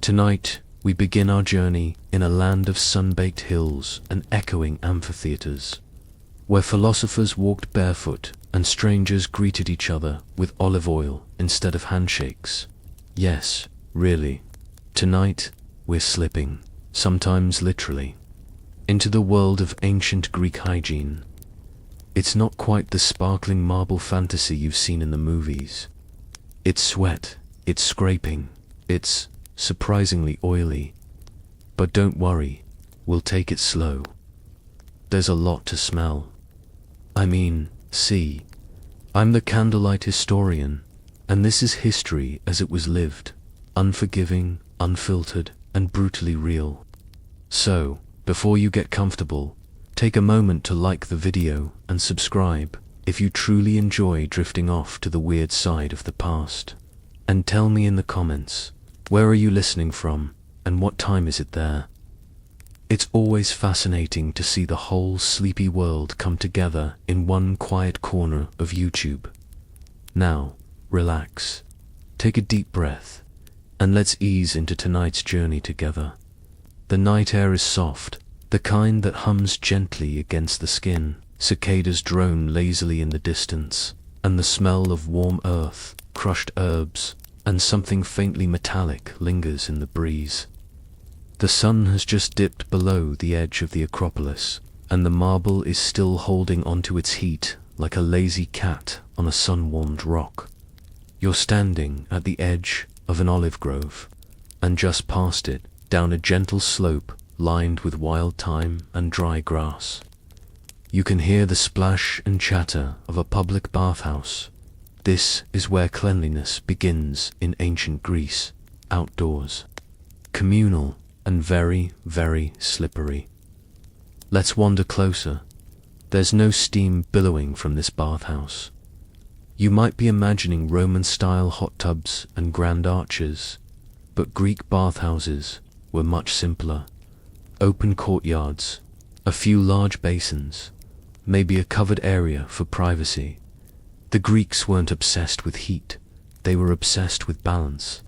Tonight, we begin our journey in a land of sun-baked hills and echoing amphitheaters, where philosophers walked barefoot and strangers greeted each other with olive oil instead of handshakes. Yes, really. Tonight, we're slipping, sometimes literally, into the world of ancient Greek hygiene. It's not quite the sparkling marble fantasy you've seen in the movies. It's sweat, it's scraping, it's surprisingly oily. But don't worry, we'll take it slow. There's a lot to smell. See, I'm the candlelight historian, and this is history as it was lived, unforgiving, unfiltered, and brutally real. So, before you get comfortable, take a moment to like the video and subscribe if you truly enjoy drifting off to the weird side of the past. And tell me in the comments, where are you listening from, and what time is it there? It's always fascinating to see the whole sleepy world come together in one quiet corner of YouTube. Now, relax, take a deep breath, and let's ease into tonight's journey together. The night air is soft, the kind that hums gently against the skin. Cicadas drone lazily in the distance, and the smell of warm earth, crushed herbs, and something faintly metallic lingers in the breeze. The sun has just dipped below the edge of the Acropolis, and the marble is still holding onto its heat like a lazy cat on a sun-warmed rock. You're standing at the edge of an olive grove, and just past it, down a gentle slope lined with wild thyme and dry grass, you can hear the splash and chatter of a public bathhouse. This is where cleanliness begins in ancient Greece, outdoors, communal, and very, very slippery. Let's wander closer. There's no steam billowing from this bathhouse. You might be imagining Roman-style hot tubs and grand arches, but Greek bathhouses were much simpler. Open courtyards, a few large basins, maybe a covered area for privacy. The Greeks weren't obsessed with heat, they were obsessed with balance.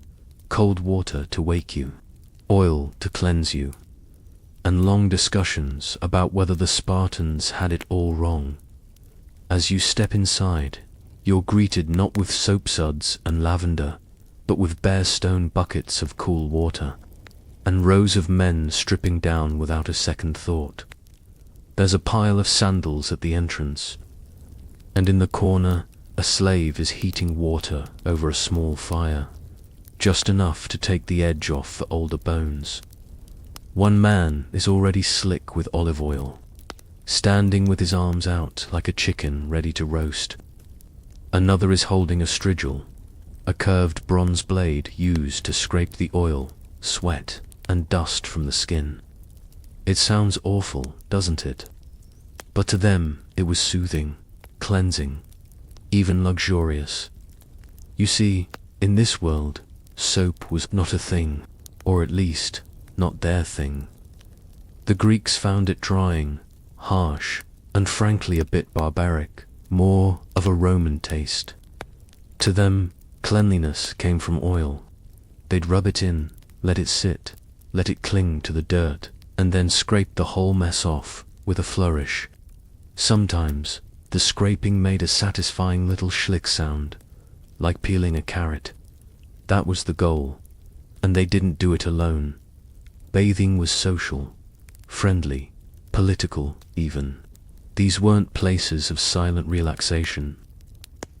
Cold water to wake you, oil to cleanse you, and long discussions about whether the Spartans had it all wrong. As you step inside, you're greeted not with soapsuds and lavender, but with bare stone buckets of cool water, and rows of men stripping down without a second thought. There's a pile of sandals at the entrance, and in the corner, a slave is heating water over a small fire, just enough to take the edge off the older bones. One man is already slick with olive oil, standing with his arms out like a chicken ready to roast. Another is holding a strigil, a curved bronze blade used to scrape the oil, sweat, and dust from the skin. It sounds awful, doesn't it? But to them, it was soothing, cleansing, even luxurious. You see, in this world, soap was not a thing, or at least, not their thing. The Greeks found it drying, harsh, and frankly a bit barbaric, more of a Roman taste. To them, cleanliness came from oil. They'd rub it in, let it sit, let it cling to the dirt, and then scrape the whole mess off with a flourish. Sometimes, the scraping made a satisfying little schlick sound, like peeling a carrot. That was the goal, and they didn't do it alone. Bathing was social, friendly, political even. These weren't places of silent relaxation.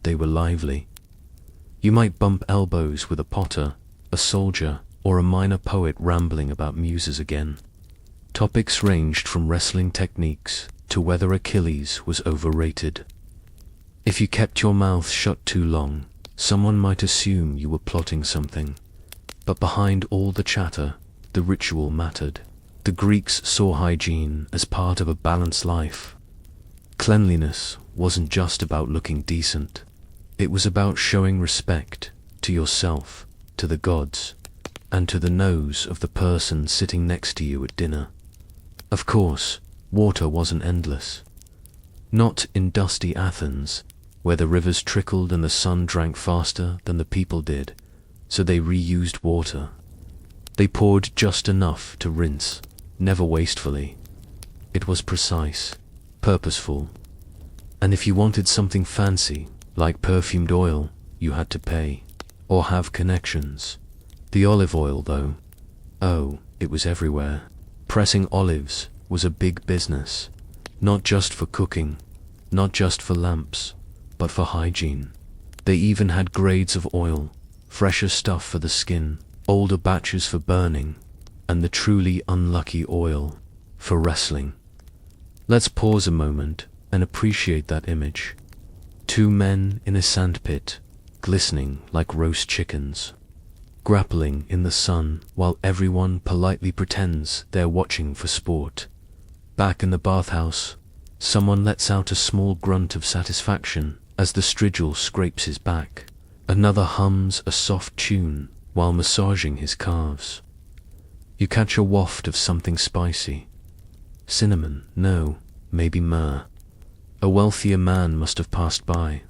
They were lively. You might bump elbows with a potter, a soldier, or a minor poet rambling about muses again. Topics ranged from wrestling techniques to whether Achilles was overrated. If you kept your mouth shut too long, someone might assume you were plotting something. But behind all the chatter, the ritual mattered. The Greeks saw hygiene as part of a balanced life. Cleanliness wasn't just about looking decent. It was about showing respect to yourself, to the gods, and to the nose of the person sitting next to you at dinner. Of course, water wasn't endless. Not in dusty Athens, where the rivers trickled and the sun drank faster than the people did, so they reused water. They poured just enough to rinse, never wastefully. It was precise, purposeful. And if you wanted something fancy, like perfumed oil, you had to pay, or have connections. The olive oil, though, oh, it was everywhere. Pressing olives was a big business, not just for cooking, not just for lamps, but for hygiene. They even had grades of oil, fresher stuff for the skin, older batches for burning, and the truly unlucky oil for wrestling. Let's pause a moment and appreciate that image. Two men in a sandpit, glistening like roast chickens, grappling in the sun while everyone politely pretends they're watching for sport. Back in the bathhouse, someone lets out a small grunt of satisfaction as the strigil scrapes his back. Another hums a soft tune while massaging his calves. You catch a waft of something spicy. Cinnamon, no, maybe myrrh. A wealthier man must have passed by.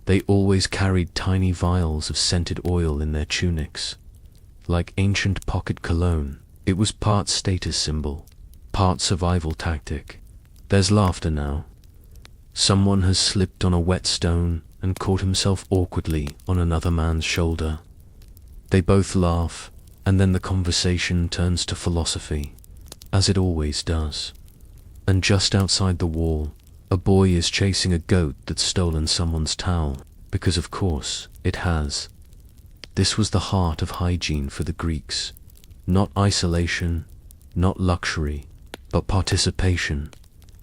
They always carried tiny vials of scented oil in their tunics. Like ancient pocket cologne, it was part status symbol, part survival tactic. There's laughter now. Someone has slipped on a wet stone and caught himself awkwardly on another man's shoulder. They both laugh, and then the conversation turns to philosophy, as it always does. And just outside the wall, a boy is chasing a goat that's stolen someone's towel, because of course it has. This was the heart of hygiene for the Greeks. Not isolation, not luxury, but participation,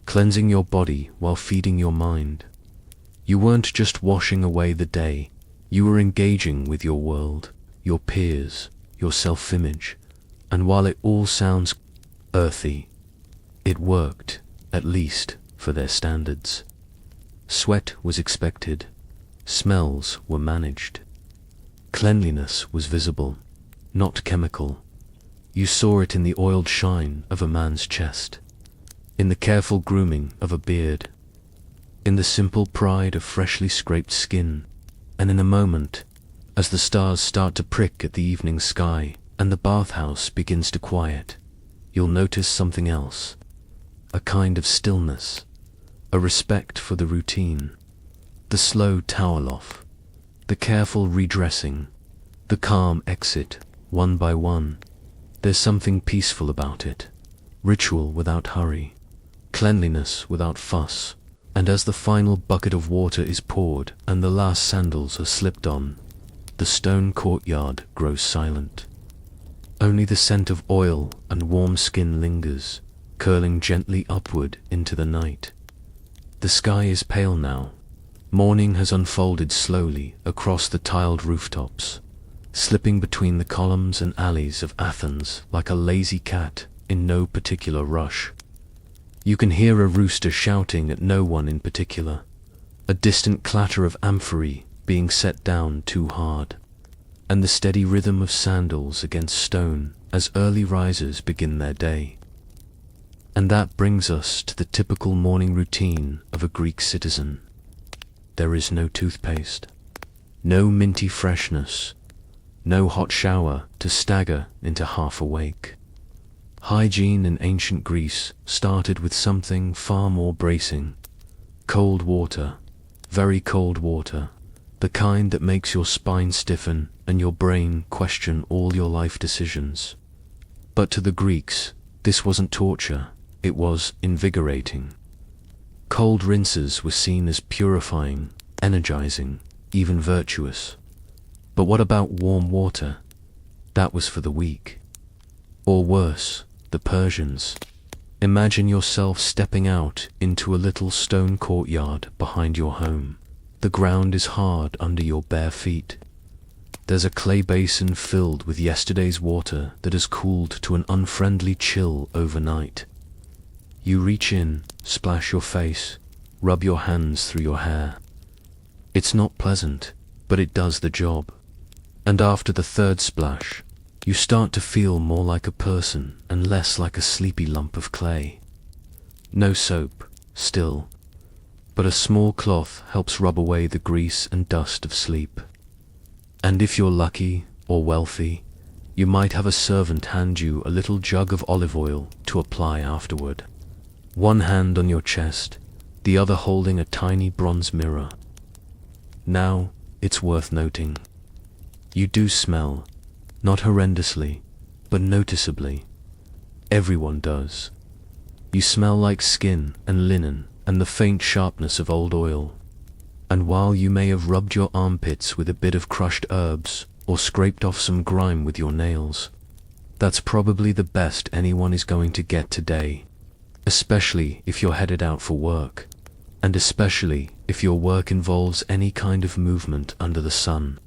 cleansing your body while feeding your mind. You weren't just washing away the day, you were engaging with your world, your peers, your self-image, and while it all sounds earthy, it worked, at least for their standards. Sweat was expected, smells were managed. Cleanliness was visible, not chemical. You saw it in the oiled shine of a man's chest, in the careful grooming of a beard, in the simple pride of freshly scraped skin, and in a moment, as the stars start to prick at the evening sky and the bathhouse begins to quiet, you'll notice something else, a kind of stillness, a respect for the routine, the slow towel off, the careful redressing, the calm exit, one by one. There's something peaceful about it, ritual without hurry, cleanliness without fuss, and as the final bucket of water is poured and the last sandals are slipped on, the stone courtyard grows silent. Only the scent of oil and warm skin lingers, curling gently upward into the night. The sky is pale now. Morning has unfolded slowly across the tiled rooftops, slipping between the columns and alleys of Athens like a lazy cat in no particular rush. You can hear a rooster shouting at no one in particular, a distant clatter of amphorae being set down too hard, and the steady rhythm of sandals against stone as early risers begin their day. And that brings us to the typical morning routine of a Greek citizen. There is no toothpaste, no minty freshness, no hot shower to stagger into half awake. Hygiene in ancient Greece started with something far more bracing. Cold water, very cold water, the kind that makes your spine stiffen and your brain question all your life decisions. But to the Greeks, this wasn't torture, it was invigorating. Cold rinses were seen as purifying, energizing, even virtuous. But what about warm water? That was for the weak. Or worse, the Persians. Imagine yourself stepping out into a little stone courtyard behind your home. The ground is hard under your bare feet. There's a clay basin filled with yesterday's water that has cooled to an unfriendly chill overnight. You reach in, splash your face, rub your hands through your hair. It's not pleasant, but it does the job. And after the third splash, you start to feel more like a person and less like a sleepy lump of clay. No soap, still, but a small cloth helps rub away the grease and dust of sleep. And if you're lucky or wealthy, You might have a servant hand you a little jug of olive oil to apply afterward. One hand on your chest, the other holding a tiny bronze mirror. Now, it's worth noting. You do smell, not horrendously, but noticeably. Everyone does. You smell like skin and linen and the faint sharpness of old oil. And while you may have rubbed your armpits with a bit of crushed herbs or scraped off some grime with your nails, that's probably the best anyone is going to get today, especially if you're headed out for work, and especially if your work involves any kind of movement under the sun.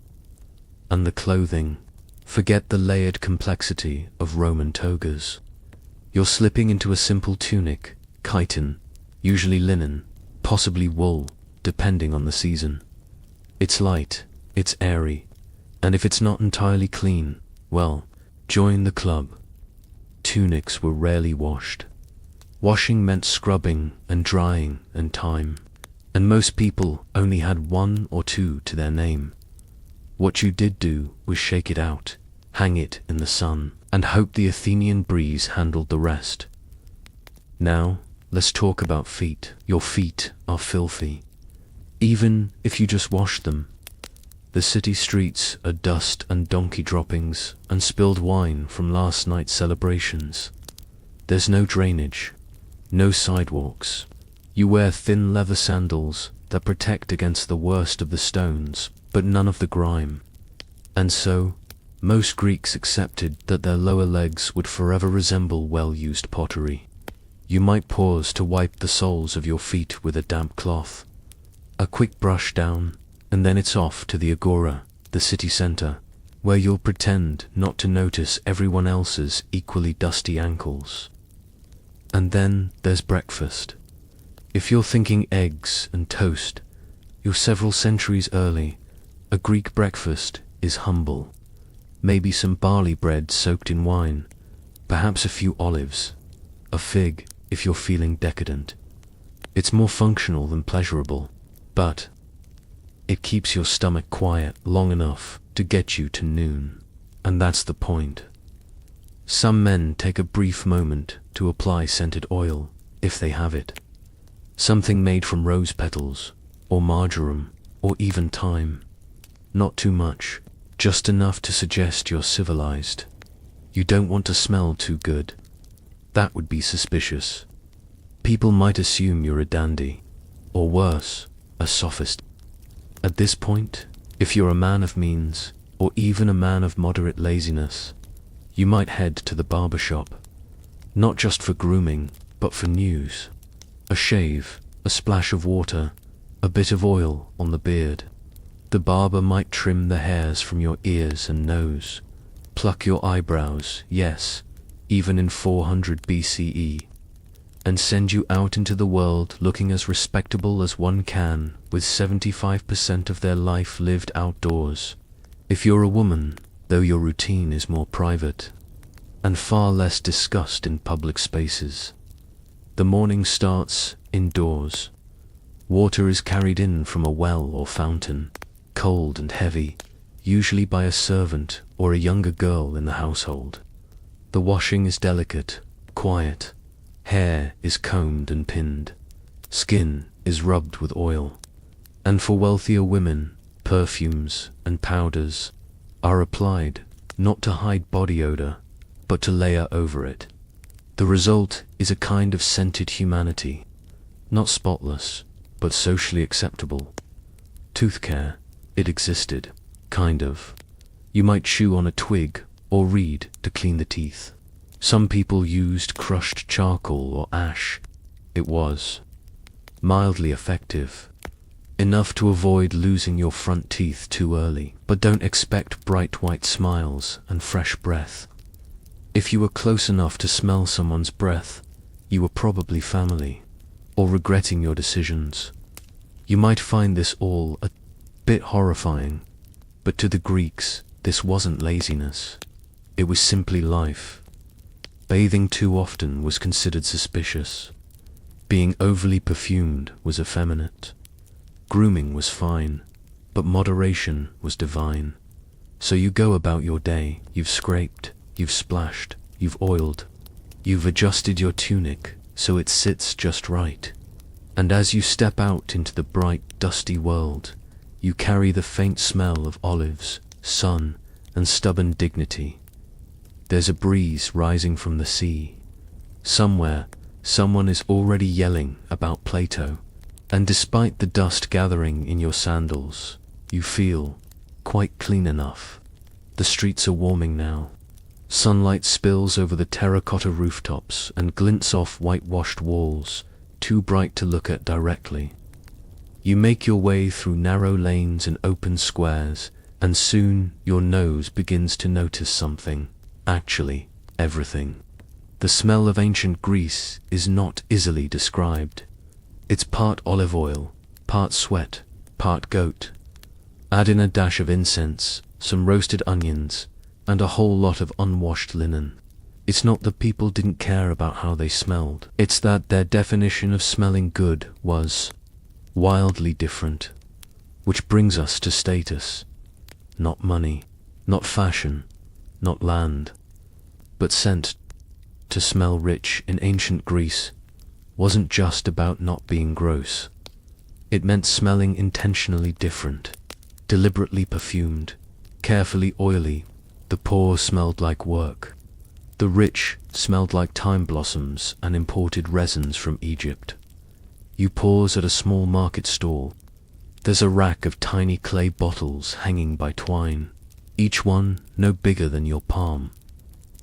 And the clothing, forget the layered complexity of Roman togas. You're slipping into a simple tunic, chiton, usually linen, possibly wool, depending on the season. It's light, it's airy, and if it's not entirely clean, well, join the club. Tunics were rarely washed. Washing meant scrubbing and drying and time, and most people only had one or two to their name. What you did do was shake it out, hang it in the sun, and hope the Athenian breeze handled the rest. Now, let's talk about feet. Your feet are filthy, even if you just wash them. The city streets are dust and donkey droppings and spilled wine from last night's celebrations. There's no drainage, no sidewalks. You wear thin leather sandals that protect against the worst of the stones, but none of the grime. And so, most Greeks accepted that their lower legs would forever resemble well-used pottery. You might pause to wipe the soles of your feet with a damp cloth. A quick brush down, and then it's off to the agora, the city center, where you'll pretend not to notice everyone else's equally dusty ankles. And then there's breakfast. If you're thinking eggs and toast, you're several centuries early. A Greek breakfast is humble. Maybe some barley bread soaked in wine, perhaps a few olives, a fig if you're feeling decadent. It's more functional than pleasurable, but it keeps your stomach quiet long enough to get you to noon, and that's the point. Some men take a brief moment to apply scented oil, if they have it. Something made from rose petals, or marjoram, or even thyme. Not too much, just enough to suggest you're civilized. You don't want to smell too good. That would be suspicious. People might assume you're a dandy, or worse, a sophist. At this point, if you're a man of means, or even a man of moderate laziness, you might head to the barber shop. Not just for grooming, but for news. A shave, a splash of water, a bit of oil on the beard. The barber might trim the hairs from your ears and nose, pluck your eyebrows, yes, even in 400 BCE, and send you out into the world looking as respectable as one can, with 75% of their life lived outdoors. If you're a woman, though, your routine is more private, and far less discussed in public spaces. The morning starts indoors. Water is carried in from a well or fountain, cold and heavy, usually by a servant or a younger girl in the household. The washing is delicate, quiet. Hair is combed and pinned. Skin is rubbed with oil. And for wealthier women, perfumes and powders are applied, not to hide body odor, but to layer over it. The result is a kind of scented humanity, not spotless, but socially acceptable. Tooth care, it existed, kind of. You might chew on a twig or reed to clean the teeth. Some people used crushed charcoal or ash. It was mildly effective, enough to avoid losing your front teeth too early, but don't expect bright white smiles and fresh breath. If you were close enough to smell someone's breath, you were probably family, or regretting your decisions. You might find this all a bit horrifying, but to the Greeks, this wasn't laziness. It was simply life. Bathing too often was considered suspicious. Being overly perfumed was effeminate. Grooming was fine, but moderation was divine. So you go about your day, you've scraped, you've splashed, you've oiled, you've adjusted your tunic so it sits just right. And as you step out into the bright, dusty world, you carry the faint smell of olives, sun, and stubborn dignity. There's a breeze rising from the sea. Somewhere, someone is already yelling about Plato, and despite the dust gathering in your sandals, you feel quite clean enough. The streets are warming now. Sunlight spills over the terracotta rooftops and glints off whitewashed walls, too bright to look at directly. You make your way through narrow lanes and open squares, and soon your nose begins to notice something. Actually, everything. The smell of ancient Greece is not easily described. It's part olive oil, part sweat, part goat. Add in a dash of incense, some roasted onions, and a whole lot of unwashed linen. It's not that people didn't care about how they smelled. It's that their definition of smelling good was wildly different. Which brings us to status. Not money, not fashion, not land, but scent. To smell rich in ancient Greece wasn't just about not being gross. It meant smelling intentionally different, deliberately perfumed, carefully oily. The poor smelled like work. The rich smelled like thyme blossoms and imported resins from Egypt. You pause at a small market stall. There's a rack of tiny clay bottles hanging by twine, each one no bigger than your palm.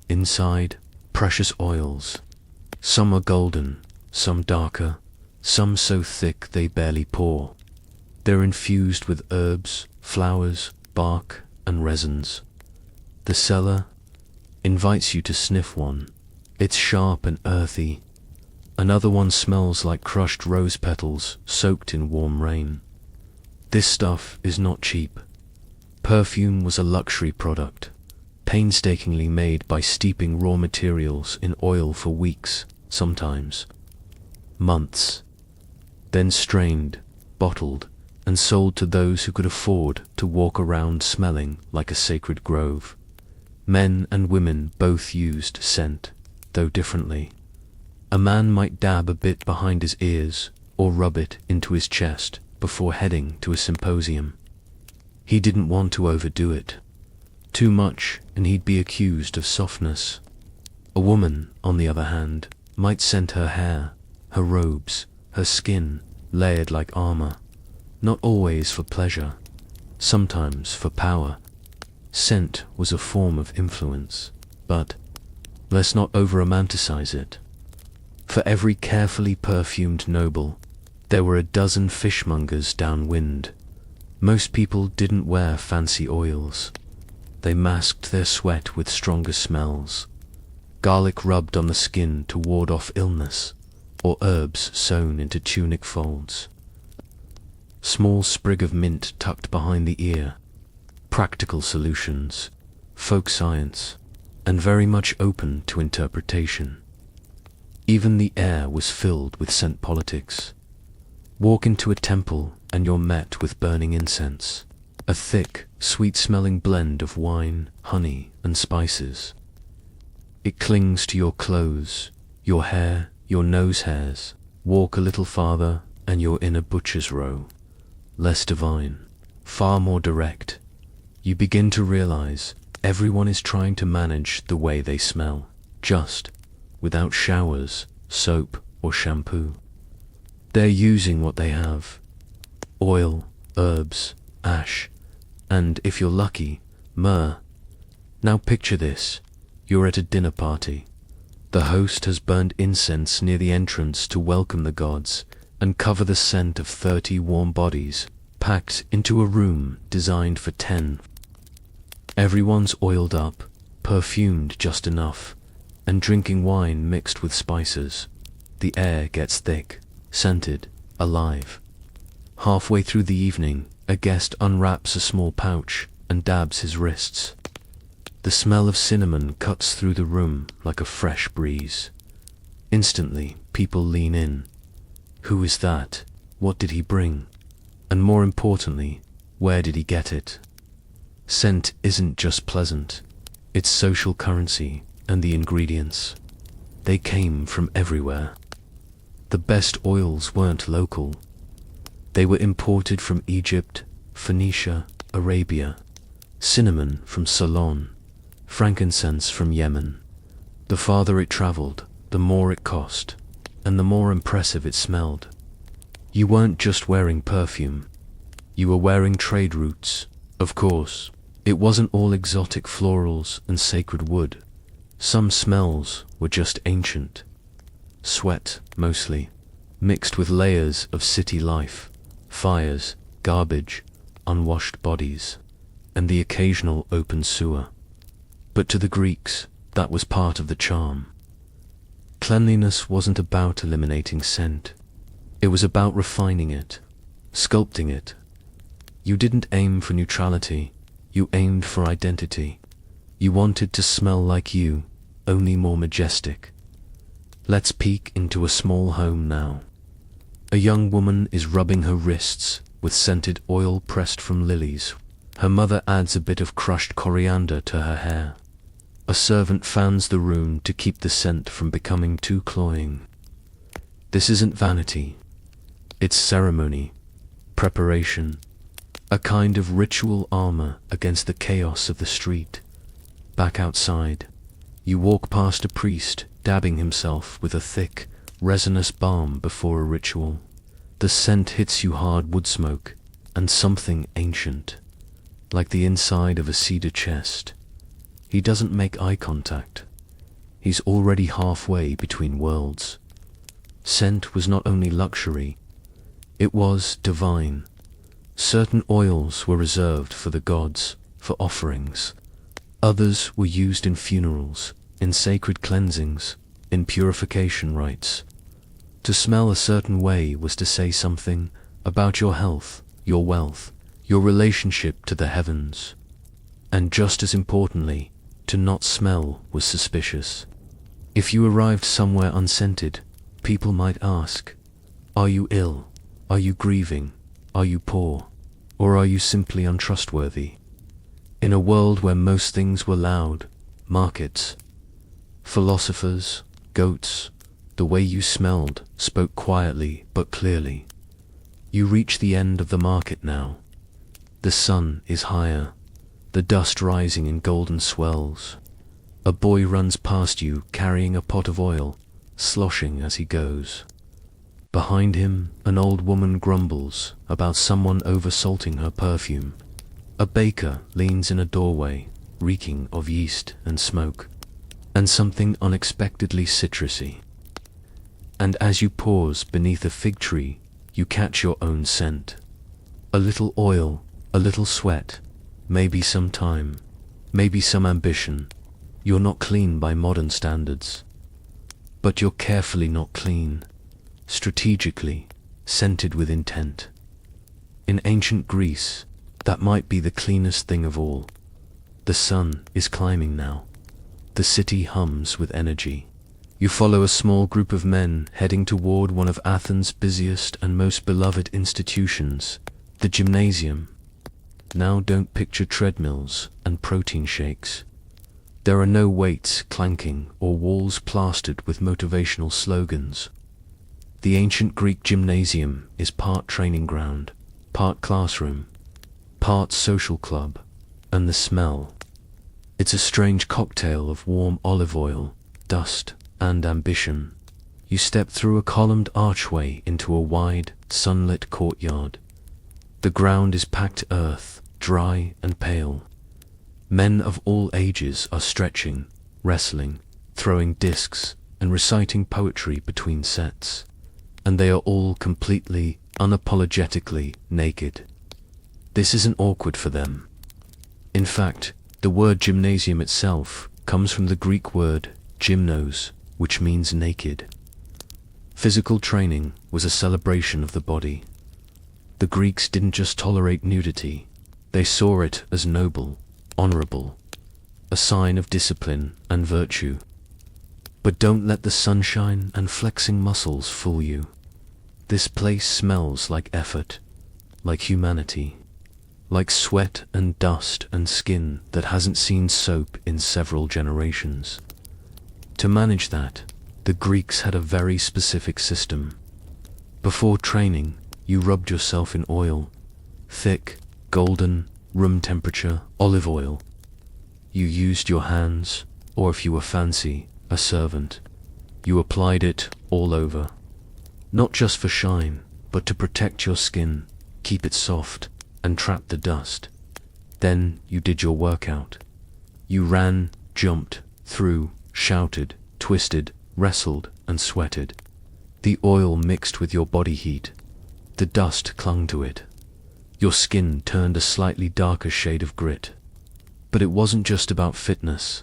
Inside, precious oils. Some are golden, some darker, some so thick they barely pour. They're infused with herbs, flowers, bark, and resins. The seller invites you to sniff one. It's sharp and earthy. Another one smells like crushed rose petals soaked in warm rain. This stuff is not cheap. Perfume was a luxury product, painstakingly made by steeping raw materials in oil for weeks, sometimes months, then strained, bottled, and sold to those who could afford to walk around smelling like a sacred grove. Men and women both used scent, though differently. A man might dab a bit behind his ears or rub it into his chest before heading to a symposium. He didn't want to overdo it. Too much, and he'd be accused of softness. A woman, on the other hand, might scent her hair, her robes, her skin, layered like armor. Not always for pleasure, sometimes for power. Scent was a form of influence, but let's not over-romanticize it. For every carefully perfumed noble, there were a dozen fishmongers downwind. Most people didn't wear fancy oils. They masked their sweat with stronger smells. Garlic rubbed on the skin to ward off illness, or herbs sewn into tunic folds. Small sprig of mint tucked behind the ear. Practical solutions, folk science, and very much open to interpretation. Even the air was filled with scent politics. Walk into a temple and you're met with burning incense, a thick, sweet-smelling blend of wine, honey, and spices. It clings to your clothes, your hair, your nose hairs. Walk a little farther and you're in a butcher's row. Less divine, far more direct. You begin to realize everyone is trying to manage the way they smell, just without showers, soap, or shampoo. They're using what they have: oil, herbs, ash, and, if you're lucky, myrrh. Now picture this. You're at a dinner party. The host has burned incense near the entrance to welcome the gods and cover the scent of 30 warm bodies packed into a room designed for 10. Everyone's oiled up, perfumed just enough, and drinking wine mixed with spices. The air gets thick, scented, alive. Halfway through the evening, a guest unwraps a small pouch and dabs his wrists. The smell of cinnamon cuts through the room like a fresh breeze. Instantly, people lean in. Who is that? What did he bring? And more importantly, where did he get it? Scent isn't just pleasant, it's social currency, and the ingredients, they came from everywhere. The best oils weren't local. They were imported from Egypt, Phoenicia, Arabia, cinnamon from Ceylon, frankincense from Yemen. The farther it traveled, the more it cost, and the more impressive it smelled. You weren't just wearing perfume, you were wearing trade routes. Of course, it wasn't all exotic florals and sacred wood. Some smells were just ancient. Sweat, mostly, mixed with layers of city life, fires, garbage, unwashed bodies, and the occasional open sewer. But to the Greeks, that was part of the charm. Cleanliness wasn't about eliminating scent. It was about refining it, sculpting it. You didn't aim for neutrality, you aimed for identity. You wanted to smell like you, only more majestic. Let's peek into a small home now. A young woman is rubbing her wrists with scented oil pressed from lilies. Her mother adds a bit of crushed coriander to her hair. A servant fans the room to keep the scent from becoming too cloying. This isn't vanity. It's ceremony, preparation, a kind of ritual armor against the chaos of the street. Back outside, you walk past a priest dabbing himself with a thick, resinous balm before a ritual. The scent hits you hard wood smoke and something ancient, like the inside of a cedar chest. He doesn't make eye contact. He's already halfway between worlds. Scent was not only luxury, it was divine. Certain oils were reserved for the gods, for offerings. Others were used in funerals, in sacred cleansings, in purification rites. To smell a certain way was to say something about your health, your wealth, your relationship to the heavens. And just as importantly, to not smell was suspicious. If you arrived somewhere unscented, people might ask, "Are you ill? Are you grieving? Are you poor? Or are you simply untrustworthy?" In a world where most things were loud, markets, philosophers, goats, the way you smelled spoke quietly but clearly. You reach the end of the market now. The sun is higher, the dust rising in golden swells. A boy runs past you carrying a pot of oil, sloshing as he goes. Behind him, an old woman grumbles about someone oversalting her perfume. A baker leans in a doorway, reeking of yeast and smoke, and something unexpectedly citrusy. And as you pause beneath a fig tree, you catch your own scent. A little oil, a little sweat, maybe some time, maybe some ambition. You're not clean by modern standards, but you're carefully not clean, strategically, scented with intent. In ancient Greece, that might be the cleanest thing of all. The sun is climbing now. The city hums with energy. You follow a small group of men heading toward one of Athens' busiest and most beloved institutions, the gymnasium. Now don't picture treadmills and protein shakes. There are no weights clanking or walls plastered with motivational slogans. The ancient Greek gymnasium is part training ground, part classroom, part social club, and the smell. It's a strange cocktail of warm olive oil, dust, and ambition. You step through a columned archway into a wide, sunlit courtyard. The ground is packed earth, dry and pale. Men of all ages are stretching, wrestling, throwing discs, and reciting poetry between sets. And they are all completely, unapologetically naked. This isn't awkward for them. In fact, the word gymnasium itself comes from the Greek word gymnos, which means naked. Physical training was a celebration of the body. The Greeks didn't just tolerate nudity, they saw it as noble, honorable, a sign of discipline and virtue. But don't let the sunshine and flexing muscles fool you. This place smells like effort, like humanity. like sweat and dust and skin that hasn't seen soap in several generations. To manage that, the Greeks had a very specific system. Before training, you rubbed yourself in oil, thick, golden, room temperature olive oil. You used your hands, or if you were fancy, a servant. You applied it all over. Not just for shine, but to protect your skin, keep it soft, and trap the dust. Then you did your workout. You ran, jumped, threw, shouted, twisted, wrestled, and sweated. The oil mixed with your body heat. The dust clung to it. Your skin turned a slightly darker shade of grit. But it wasn't just about fitness.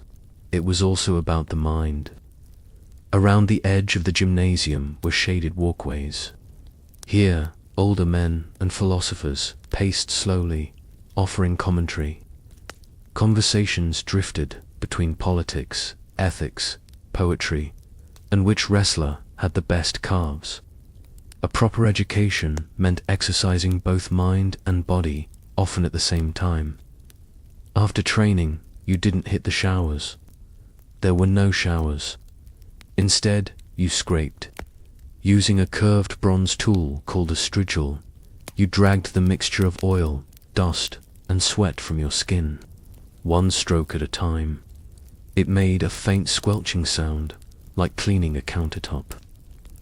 It was also about the mind. Around the edge of the gymnasium were shaded walkways. Here, older men and philosophers paced slowly, offering commentary. Conversations drifted between politics, ethics, poetry, and which wrestler had the best calves. A proper education meant exercising both mind and body, often at the same time. After training, you didn't hit the showers. There were no showers. Instead, you scraped. Using a curved bronze tool called a strigil, you dragged the mixture of oil, dust, and sweat from your skin, one stroke at a time. It made a faint squelching sound, like cleaning a countertop.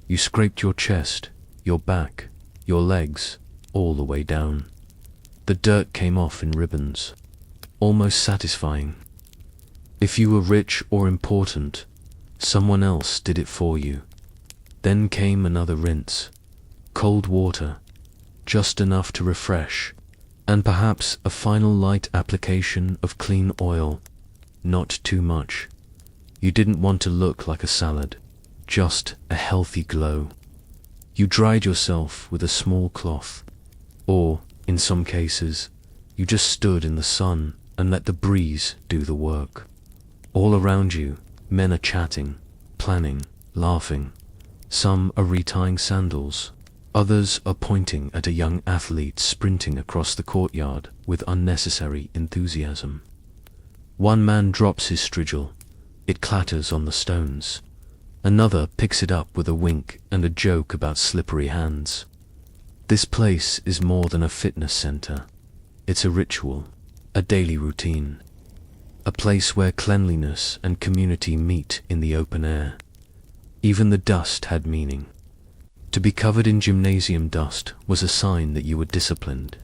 You scraped your chest, your back, your legs, all the way down. The dirt came off in ribbons, almost satisfying. If you were rich or important, someone else did it for you. Then came another rinse, cold water, just enough to refresh, and perhaps a final light application of clean oil, not too much. You didn't want to look like a salad, just a healthy glow. You dried yourself with a small cloth, or, in some cases, you just stood in the sun and let the breeze do the work. All around you, men are chatting, planning, laughing. Some are retying sandals. Others are pointing at a young athlete sprinting across the courtyard with unnecessary enthusiasm. One man drops his strigil. It clatters on the stones. Another picks it up with a wink and a joke about slippery hands. This place is more than a fitness center. It's a ritual, a daily routine. A place where cleanliness and community meet in the open air. Even the dust had meaning. To be covered in gymnasium dust was a sign that you were disciplined,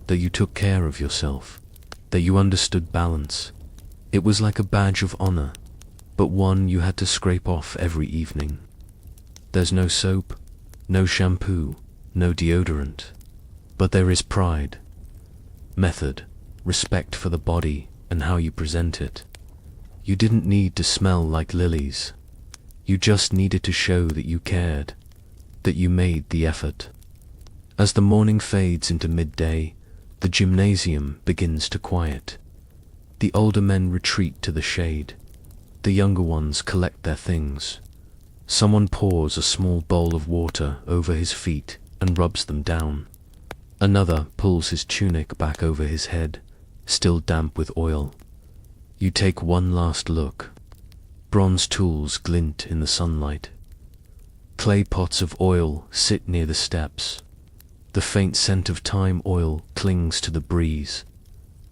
that you took care of yourself, that you understood balance. It was like a badge of honor, but one you had to scrape off every evening. There's no soap, no shampoo, no deodorant, but there is pride, method, respect for the body and how you present it. You didn't need to smell like lilies. You just needed to show that you cared, that you made the effort. As the morning fades into midday, the gymnasium begins to quiet. The older men retreat to the shade. The younger ones collect their things. Someone pours a small bowl of water over his feet and rubs them down. Another pulls his tunic back over his head, still damp with oil. You take one last look. Bronze tools glint in the sunlight. Clay pots of oil sit near the steps. The faint scent of thyme oil clings to the breeze.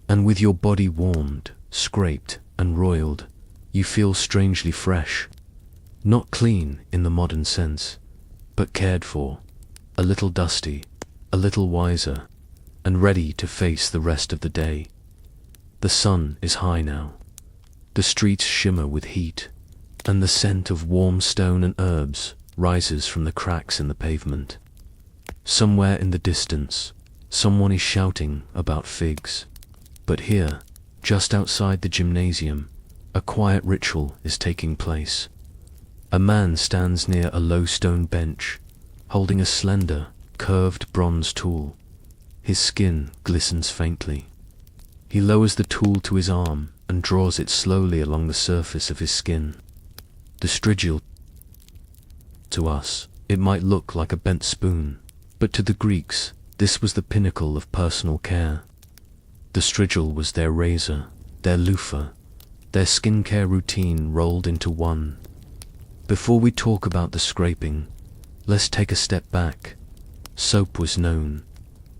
And with your body warmed, scraped, and roiled, you feel strangely fresh. Not clean in the modern sense, but cared for, a little dusty, a little wiser, and ready to face the rest of the day. The sun is high now. The streets shimmer with heat, and the scent of warm stone and herbs rises from the cracks in the pavement. Somewhere in the distance, someone is shouting about figs. But here, just outside the gymnasium, a quiet ritual is taking place. A man stands near a low stone bench, holding a slender, curved bronze tool. His skin glistens faintly. He lowers the tool to his arm and draws it slowly along the surface of his skin. The strigil. To us, it might look like a bent spoon, but to the Greeks, this was the pinnacle of personal care. The strigil was their razor, their loofah, their skincare routine rolled into one. Before we talk about the scraping, let's take a step back. Soap was known.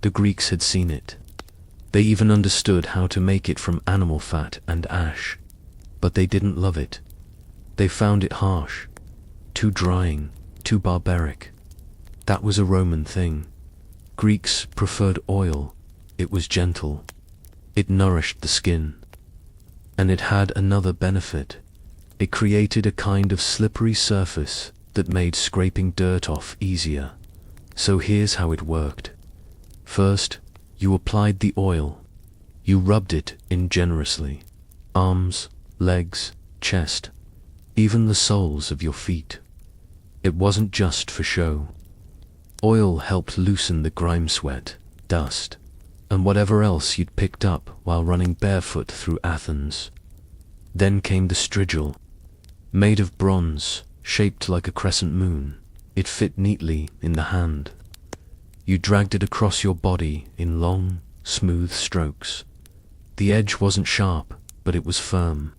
The Greeks had seen it. They even understood how to make it from animal fat and ash. But they didn't love it. They found it harsh, too drying, too barbaric. That was a Roman thing. Greeks preferred oil. It was gentle. It nourished the skin. And it had another benefit. It created a kind of slippery surface that made scraping dirt off easier. So here's how it worked. First, you applied the oil. You rubbed it in generously. Arms, legs, chest, even the soles of your feet. It wasn't just for show. Oil helped loosen the grime, sweat, dust, and whatever else you'd picked up while running barefoot through Athens. Then came the strigil. Made of bronze, shaped like a crescent moon, it fit neatly in the hand. You dragged it across your body in long, smooth strokes. The edge wasn't sharp, but it was firm.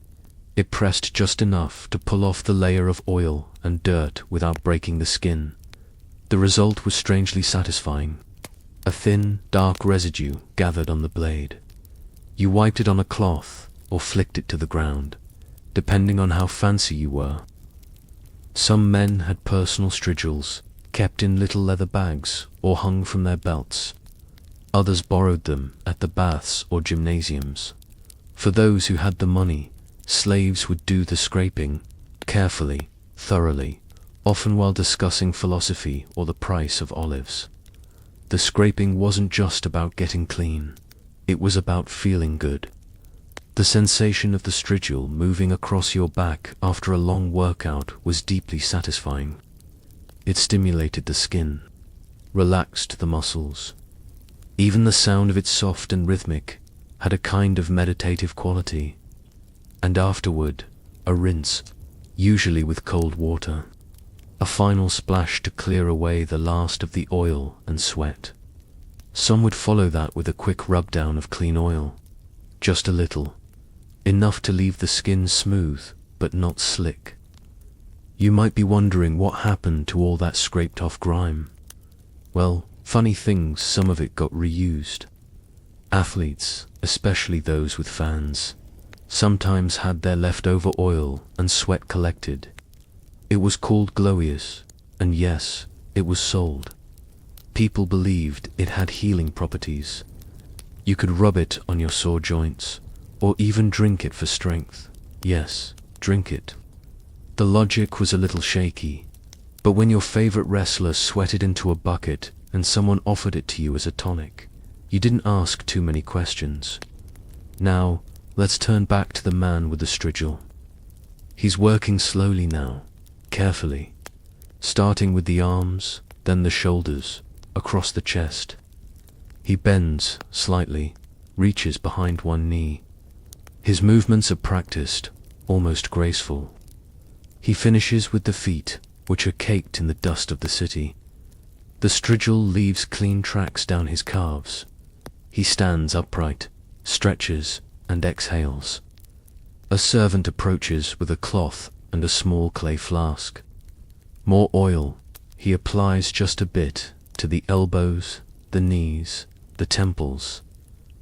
It pressed just enough to pull off the layer of oil and dirt without breaking the skin. The result was strangely satisfying. A thin, dark residue gathered on the blade. You wiped it on a cloth or flicked it to the ground, depending on how fancy you were. Some men had personal strigils, kept in little leather bags or hung from their belts. Others borrowed them at the baths or gymnasiums. For those who had the money, slaves would do the scraping, carefully, thoroughly, often while discussing philosophy or the price of olives. The scraping wasn't just about getting clean. It was about feeling good. The sensation of the strigil moving across your back after a long workout was deeply satisfying. It stimulated the skin, relaxed the muscles. Even the sound of it, soft and rhythmic, had a kind of meditative quality. And afterward, a rinse, usually with cold water. A final splash to clear away the last of the oil and sweat. Some would follow that with a quick rub down of clean oil. Just a little. Enough to leave the skin smooth, but not slick. You might be wondering what happened to all that scraped off grime. Well, funny things, some of it got reused. Athletes, especially those with fans, sometimes had their leftover oil and sweat collected. It was called glowies, and yes, it was sold. People believed it had healing properties. You could rub it on your sore joints, or even drink it for strength. Yes, drink it. The logic was a little shaky, but when your favorite wrestler sweated into a bucket and someone offered it to you as a tonic, you didn't ask too many questions. Now, let's turn back to the man with the strigil. He's working slowly now, carefully, starting with the arms, then the shoulders, across the chest. He bends slightly, reaches behind one knee. His movements are practiced, almost graceful. He finishes with the feet, which are caked in the dust of the city. The strigil leaves clean tracks down his calves. He stands upright, stretches, and exhales. A servant approaches with a cloth and a small clay flask. More oil. He applies just a bit to the elbows, the knees, the temples.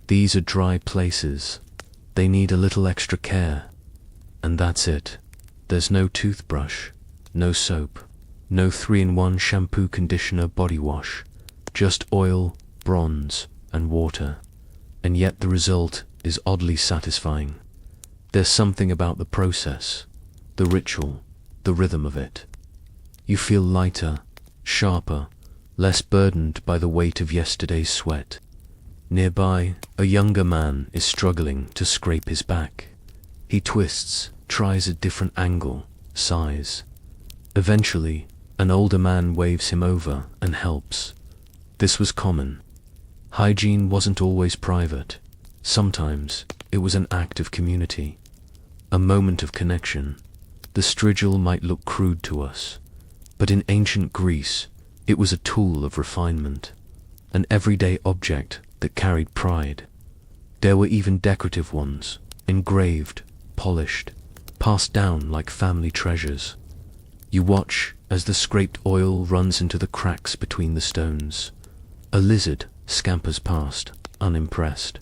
These are dry places. They need a little extra care. And that's it. There's no toothbrush, no soap, no 3-in-1 shampoo, conditioner, body wash. Just oil, bronze, and water. And yet the result is oddly satisfying. There's something about the process, the ritual, the rhythm of it. You feel lighter, sharper, less burdened by the weight of yesterday's sweat. Nearby, a younger man is struggling to scrape his back. He twists, tries a different angle, size. Eventually, an older man waves him over and helps. This was common. Hygiene wasn't always private. Sometimes, it was an act of community. A moment of connection. The strigil might look crude to us, but in ancient Greece, it was a tool of refinement, an everyday object that carried pride. There were even decorative ones, engraved, polished, passed down like family treasures. You watch as the scraped oil runs into the cracks between the stones. A lizard scampers past, unimpressed.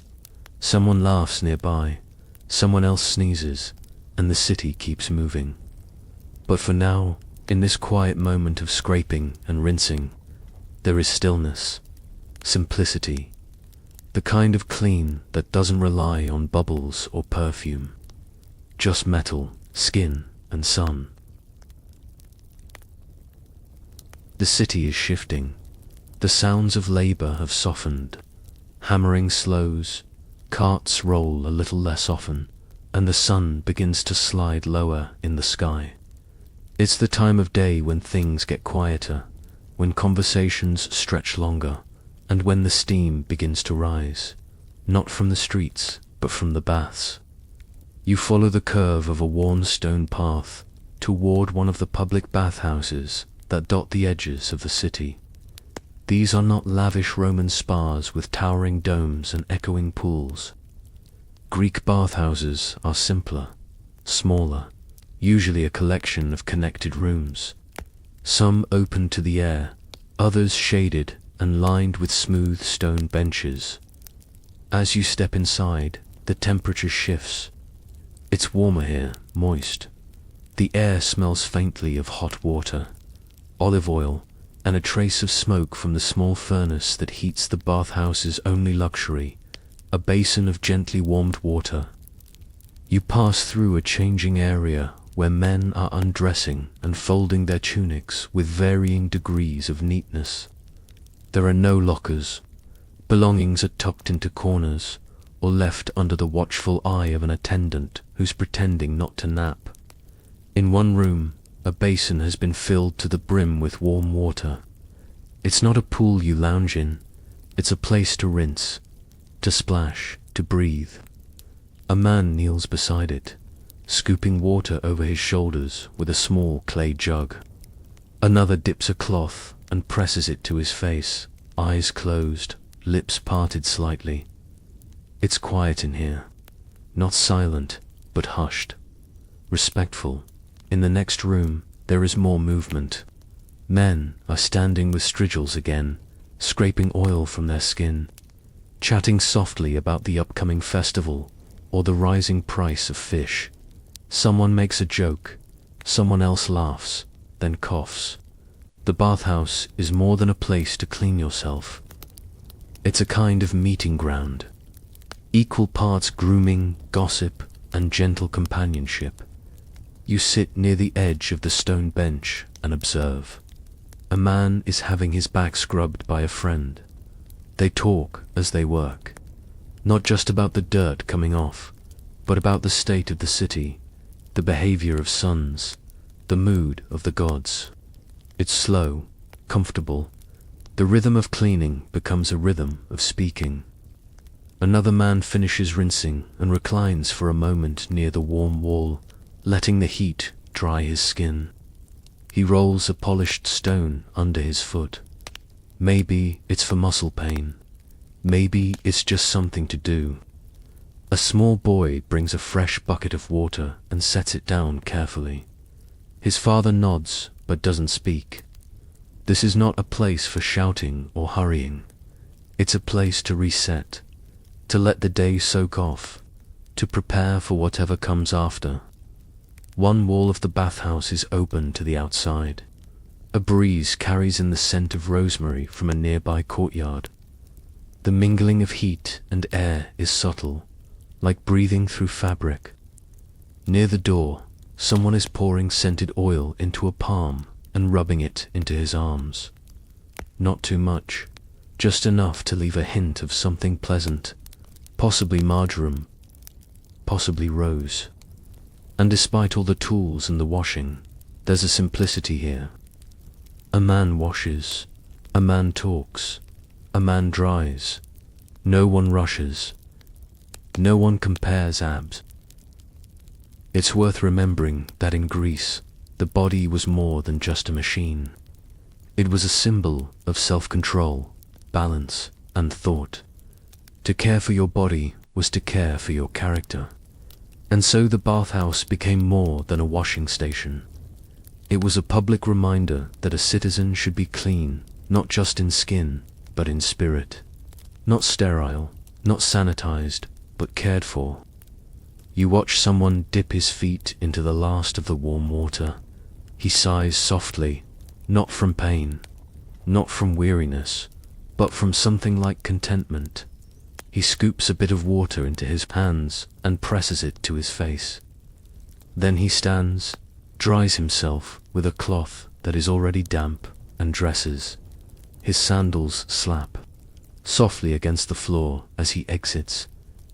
Someone laughs nearby, someone else sneezes, and the city keeps moving. But for now, in this quiet moment of scraping and rinsing, there is stillness, simplicity, the kind of clean that doesn't rely on bubbles or perfume, just metal, skin, and sun. The city is shifting. The sounds of labor have softened. Hammering slows, carts roll a little less often, and the sun begins to slide lower in the sky. It's the time of day when things get quieter, when conversations stretch longer, and when the steam begins to rise, not from the streets, but from the baths. You follow the curve of a worn stone path toward one of the public bathhouses that dot the edges of the city. These are not lavish Roman spas with towering domes and echoing pools. Greek bathhouses are simpler, smaller, usually a collection of connected rooms. Some open to the air, others shaded and lined with smooth stone benches. As you step inside, the temperature shifts. It's warmer here, moist. The air smells faintly of hot water, olive oil, and a trace of smoke from the small furnace that heats the bathhouse's only luxury, a basin of gently warmed water. You pass through a changing area where men are undressing and folding their tunics with varying degrees of neatness. There are no lockers. Belongings are tucked into corners or left under the watchful eye of an attendant who's pretending not to nap. In one room, a basin has been filled to the brim with warm water. It's not a pool you lounge in, it's a place to rinse, to splash, to breathe. A man kneels beside it, scooping water over his shoulders with a small clay jug. Another dips a cloth and presses it to his face, eyes closed, lips parted slightly. It's quiet in here, not silent, but hushed, respectful. In the next room, there is more movement. Men are standing with strigils again, scraping oil from their skin, chatting softly about the upcoming festival or the rising price of fish. Someone makes a joke, someone else laughs, then coughs. The bathhouse is more than a place to clean yourself. It's a kind of meeting ground. Equal parts grooming, gossip, and gentle companionship. You sit near the edge of the stone bench and observe. A man is having his back scrubbed by a friend. They talk as they work, not just about the dirt coming off, but about the state of the city, the behavior of sons, the mood of the gods. It's slow, comfortable. The rhythm of cleaning becomes a rhythm of speaking. Another man finishes rinsing and reclines for a moment near the warm wall, letting the heat dry his skin. He rolls a polished stone under his foot. Maybe it's for muscle pain. Maybe it's just something to do. A small boy brings a fresh bucket of water and sets it down carefully. His father nods but doesn't speak. This is not a place for shouting or hurrying. It's a place to reset, to let the day soak off, to prepare for whatever comes after. One wall of the bathhouse is open to the outside. A breeze carries in the scent of rosemary from a nearby courtyard. The mingling of heat and air is subtle, like breathing through fabric. Near the door, someone is pouring scented oil into a palm and rubbing it into his arms. Not too much, just enough to leave a hint of something pleasant, possibly marjoram, possibly rose. And despite all the tools and the washing, there's a simplicity here. A man washes, a man talks, a man dries. No one rushes. No one compares abs. It's worth remembering that in Greece, the body was more than just a machine. It was a symbol of self-control, balance, and thought. To care for your body was to care for your character. And so the bathhouse became more than a washing station. It was a public reminder that a citizen should be clean, not just in skin, but in spirit. Not sterile, not sanitized, but cared for. You watch someone dip his feet into the last of the warm water. He sighs softly, not from pain, not from weariness, but from something like contentment. He scoops a bit of water into his hands and presses it to his face. Then he stands, dries himself with a cloth that is already damp, and dresses. His sandals slap softly against the floor as he exits,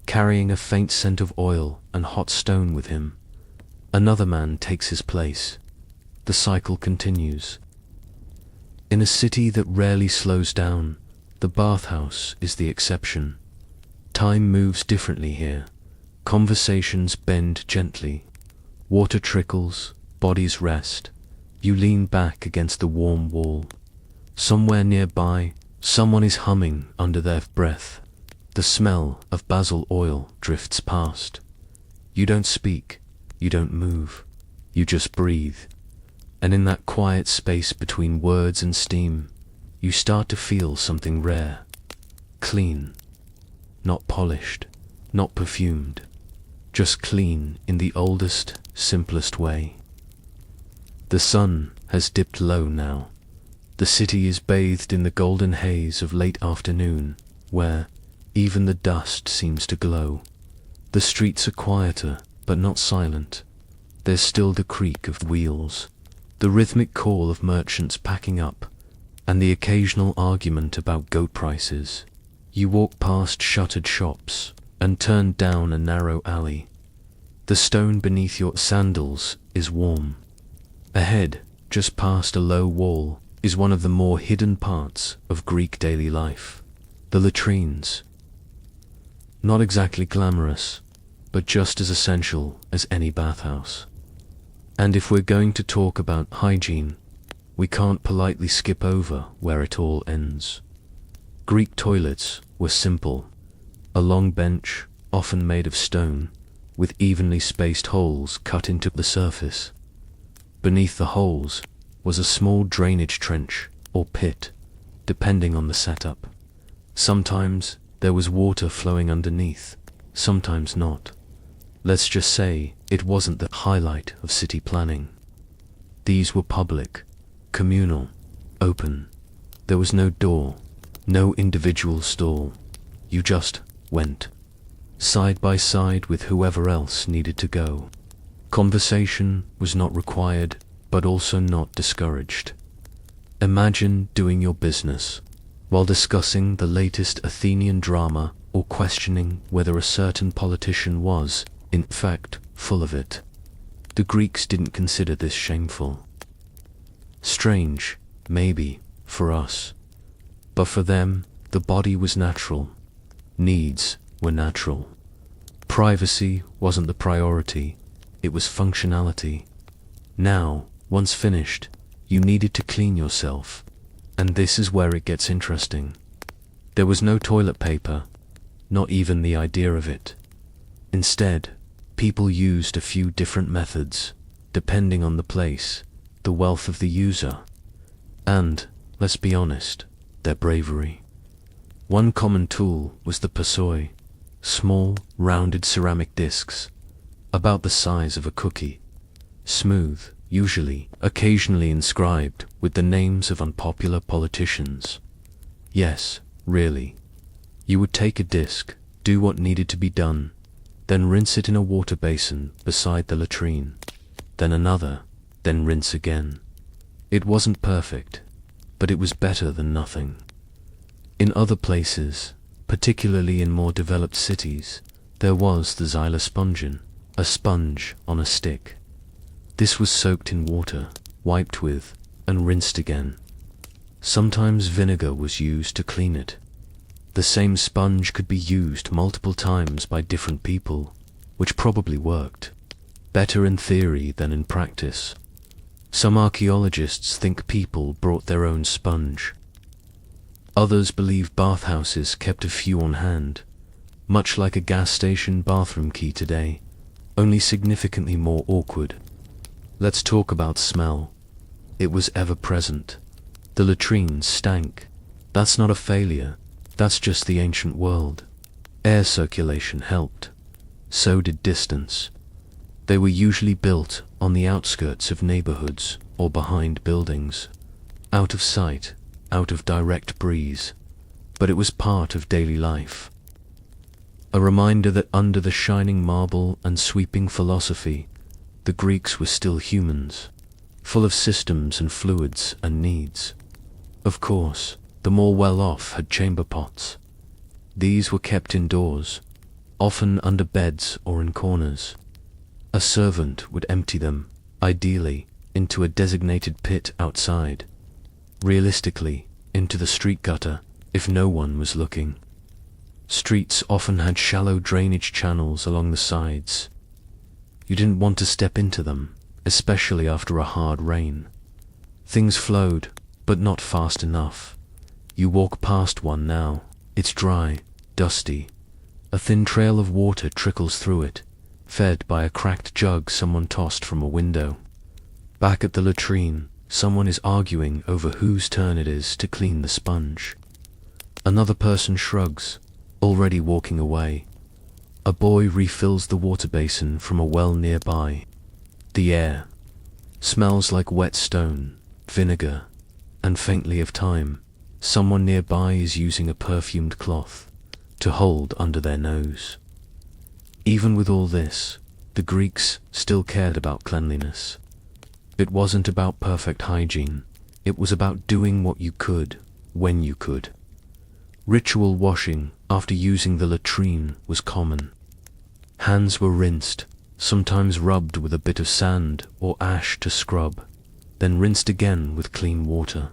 carrying a faint scent of oil and hot stone with him. Another man takes his place. The cycle continues. In a city that rarely slows down, the bathhouse is the exception. Time moves differently here. Conversations bend gently. Water trickles, bodies rest. You lean back against the warm wall. Somewhere nearby, someone is humming under their breath. The smell of basil oil drifts past. You don't speak, you don't move, you just breathe. And in that quiet space between words and steam, you start to feel something rare. Clean. Not polished, not perfumed. Just clean in the oldest, simplest way. The sun has dipped low now. The city is bathed in the golden haze of late afternoon, where even the dust seems to glow. The streets are quieter, but not silent. There's still the creak of wheels, the rhythmic call of merchants packing up, and the occasional argument about goat prices. You walk past shuttered shops and turn down a narrow alley. The stone beneath your sandals is warm. Ahead, just past a low wall, is one of the more hidden parts of Greek daily life. The latrines. Not exactly glamorous, but just as essential as any bathhouse. And if we're going to talk about hygiene, we can't politely skip over where it all ends. Greek toilets were simple. A long bench, often made of stone, with evenly spaced holes cut into the surface. Beneath the holes was a small drainage trench or pit, depending on the setup. Sometimes there was water flowing underneath, sometimes not. Let's just say it wasn't the highlight of city planning. These were public, communal, open. There was no door, no individual stall. You just went, side by side with whoever else needed to go. Conversation was not required, but also not discouraged. Imagine doing your business while discussing the latest Athenian drama or questioning whether a certain politician was, in fact, full of it. The Greeks didn't consider this shameful. Strange, maybe, for us. But for them, the body was natural. Needs were natural. Privacy wasn't the priority, it was functionality. Now, once finished, you needed to clean yourself. And this is where it gets interesting. There was no toilet paper, not even the idea of it. Instead, people used a few different methods, depending on the place, the wealth of the user, and, let's be honest, their bravery. One common tool was the passoi, small, rounded ceramic discs, about the size of a cookie, smooth, usually, occasionally inscribed with the names of unpopular politicians. Yes, really. You would take a disc, do what needed to be done, then rinse it in a water basin beside the latrine, then another, then rinse again. It wasn't perfect, but it was better than nothing. In other places, particularly in more developed cities, there was the xylospongeon, a sponge on a stick. This was soaked in water, wiped with, and rinsed again. Sometimes vinegar was used to clean it. The same sponge could be used multiple times by different people, which probably worked. Better in theory than in practice. Some archaeologists think people brought their own sponge. Others believe bathhouses kept a few on hand. much like a gas station bathroom key today, only significantly more awkward. Let's talk about smell. It was ever present. The latrines stank. That's not a failure, that's just the ancient world. Air circulation helped. So did distance. They were usually built on the outskirts of neighborhoods or behind buildings, out of sight, out of direct breeze, but it was part of daily life. A reminder that under the shining marble and sweeping philosophy, the Greeks were still humans, full of systems and fluids and needs. Of course, the more well-off had chamber pots. These were kept indoors, often under beds or in corners. A servant would empty them, ideally, into a designated pit outside, realistically, into the street gutter, if no one was looking. Streets often had shallow drainage channels along the sides. You didn't want to step into them, especially after a hard rain. Things flowed, but not fast enough. You walk past one now, it's dry, dusty. A thin trail of water trickles through it, fed by a cracked jug someone tossed from a window. Back at the latrine, someone is arguing over whose turn it is to clean the sponge. Another person shrugs, already walking away. A boy refills the water basin from a well nearby. The air smells like wet stone, vinegar, and faintly of thyme. Someone nearby is using a perfumed cloth to hold under their nose. Even with all this, the Greeks still cared about cleanliness. It wasn't about perfect hygiene, it was about doing what you could, when you could. Ritual washing after using the latrine was common. Hands were rinsed, sometimes rubbed with a bit of sand or ash to scrub, then rinsed again with clean water.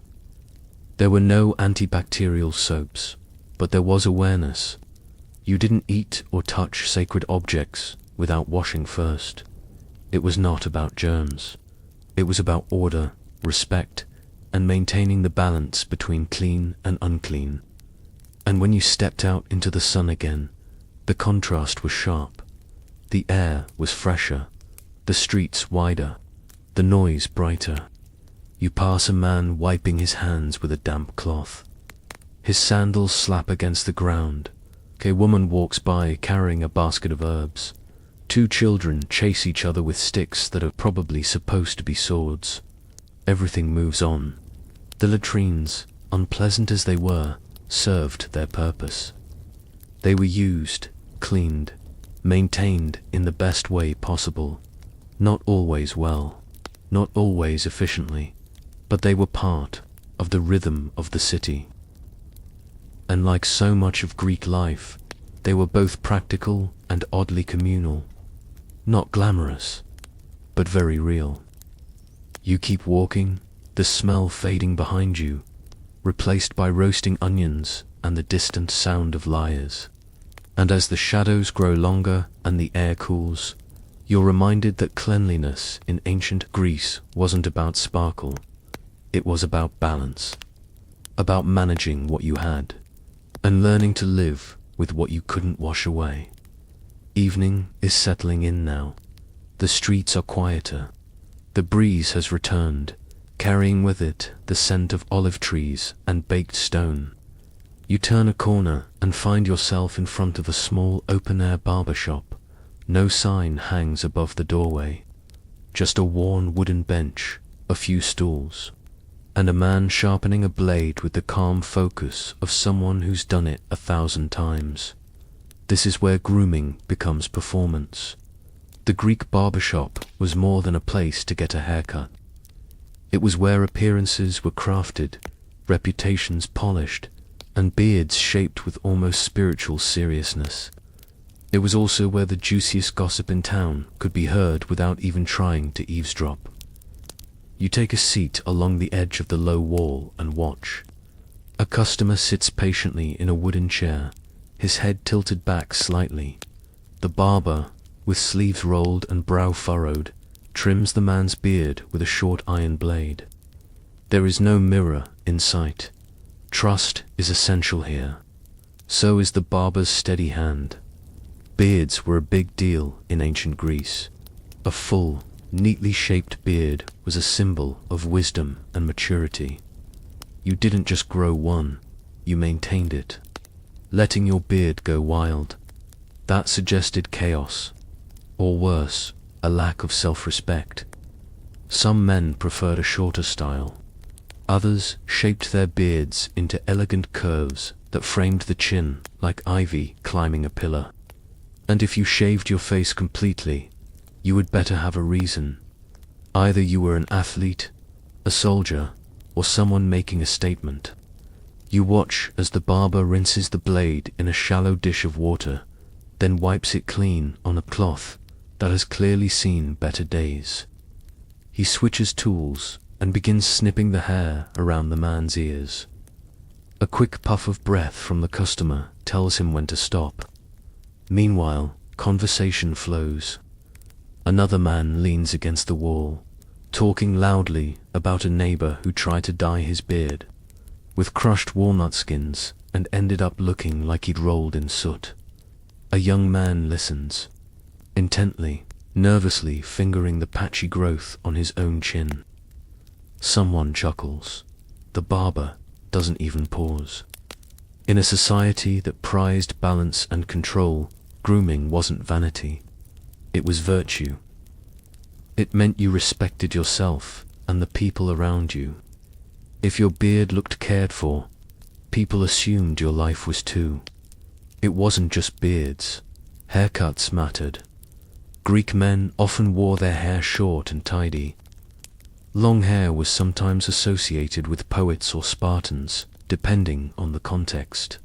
There were no antibacterial soaps, but there was awareness. You didn't eat or touch sacred objects without washing first. It was not about germs. It was about order, respect, and maintaining the balance between clean and unclean. And when you stepped out into the sun again, the contrast was sharp. The air was fresher, the streets wider, the noise brighter. You pass a man wiping his hands with a damp cloth. His sandals slap against the ground. A woman walks by carrying a basket of herbs. Two children chase each other with sticks that are probably supposed to be swords. Everything moves on. The latrines, unpleasant as they were, served their purpose. They were used, cleaned, maintained in the best way possible. Not always well, not always efficiently, but they were part of the rhythm of the city. And like so much of Greek life, they were both practical and oddly communal. Not glamorous, but very real. You keep walking, the smell fading behind you, replaced by roasting onions and the distant sound of lyres. And as the shadows grow longer and the air cools, you're reminded that cleanliness in ancient Greece wasn't about sparkle. It was about balance, about managing what you had, and learning to live with what you couldn't wash away. Evening is settling in now. The streets are quieter. The breeze has returned, carrying with it the scent of olive trees and baked stone. You turn a corner and find yourself in front of a small open-air barber shop. No sign hangs above the doorway. Just a worn wooden bench, a few stools, and a man sharpening a blade with the calm focus of someone who's done it 1,000 times. This is where grooming becomes performance. The Greek barbershop was more than a place to get a haircut. It was where appearances were crafted, reputations polished, and beards shaped with almost spiritual seriousness. It was also where the juiciest gossip in town could be heard without even trying to eavesdrop. You take a seat along the edge of the low wall and watch. A customer sits patiently in a wooden chair, his head tilted back slightly. The barber, with sleeves rolled and brow furrowed, trims the man's beard with a short iron blade. There is no mirror in sight. Trust is essential here. So is the barber's steady hand, Beards were a big deal in ancient Greece. A full, neatly shaped beard was a symbol of wisdom and maturity. You didn't just grow one, you maintained it. Letting your beard go wild, that suggested chaos, or worse, a lack of self-respect. Some men preferred a shorter style. Others shaped their beards into elegant curves that framed the chin like ivy climbing a pillar. And if you shaved your face completely, you would better have a reason. Either you were an athlete, a soldier, or someone making a statement. You watch as the barber rinses the blade in a shallow dish of water, then wipes it clean on a cloth that has clearly seen better days. He switches tools and begins snipping the hair around the man's ears. A quick puff of breath from the customer tells him when to stop. Meanwhile, conversation flows. Another man leans against the wall, talking loudly about a neighbor who tried to dye his beard with crushed walnut skins and ended up looking like he'd rolled in soot. A young man listens, intently, nervously fingering the patchy growth on his own chin. Someone chuckles. The barber doesn't even pause. In a society that prized balance and control, grooming wasn't vanity. It was virtue. It meant you respected yourself and the people around you. If your beard looked cared for, people assumed your life was too. It wasn't just beards. Haircuts mattered. Greek men often wore their hair short and tidy. Long hair was sometimes associated with poets or Spartans, depending on the context.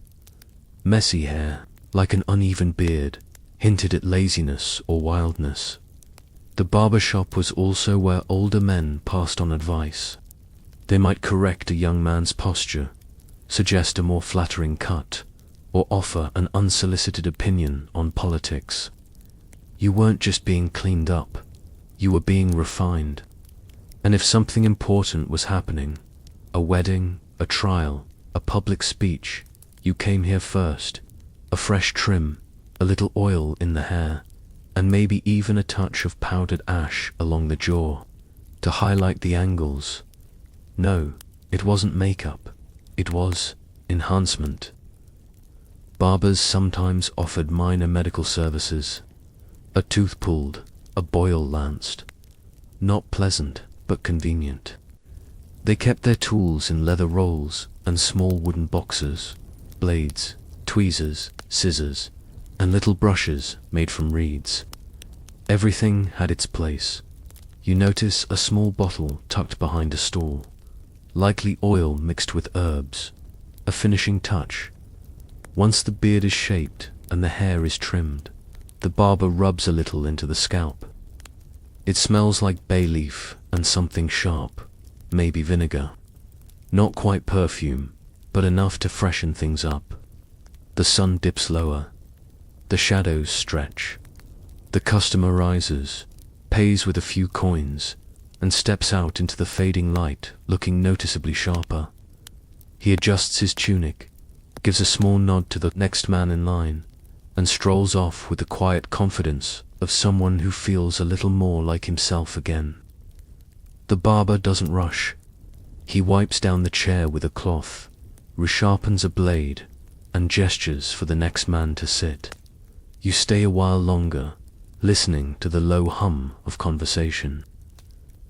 Messy hair, like an uneven beard, hinted at laziness or wildness. The barber shop was also where older men passed on advice. They might correct a young man's posture, suggest a more flattering cut, or offer an unsolicited opinion on politics. You weren't just being cleaned up, you were being refined. And if something important was happening, a wedding, a trial, a public speech, you came here first. A fresh trim, a little oil in the hair, and maybe even a touch of powdered ash along the jaw, to highlight the angles. No, it wasn't makeup, it was enhancement. Barbers sometimes offered minor medical services. A tooth pulled, a boil lanced. Not pleasant, but convenient. They kept their tools in leather rolls and small wooden boxes, blades, tweezers, scissors, and little brushes made from reeds. Everything had its place. You notice a small bottle tucked behind a stall, likely oil mixed with herbs, a finishing touch. Once the beard is shaped and the hair is trimmed, the barber rubs a little into the scalp. It smells like bay leaf and something sharp, maybe vinegar. Not quite perfume, but enough to freshen things up. The sun dips lower. The shadows stretch. The customer rises, pays with a few coins, and steps out into the fading light, looking noticeably sharper. He adjusts his tunic, gives a small nod to the next man in line, and strolls off with the quiet confidence of someone who feels a little more like himself again. The barber doesn't rush. He wipes down the chair with a cloth, resharpens a blade, and gestures for the next man to sit. You stay a while longer, listening to the low hum of conversation.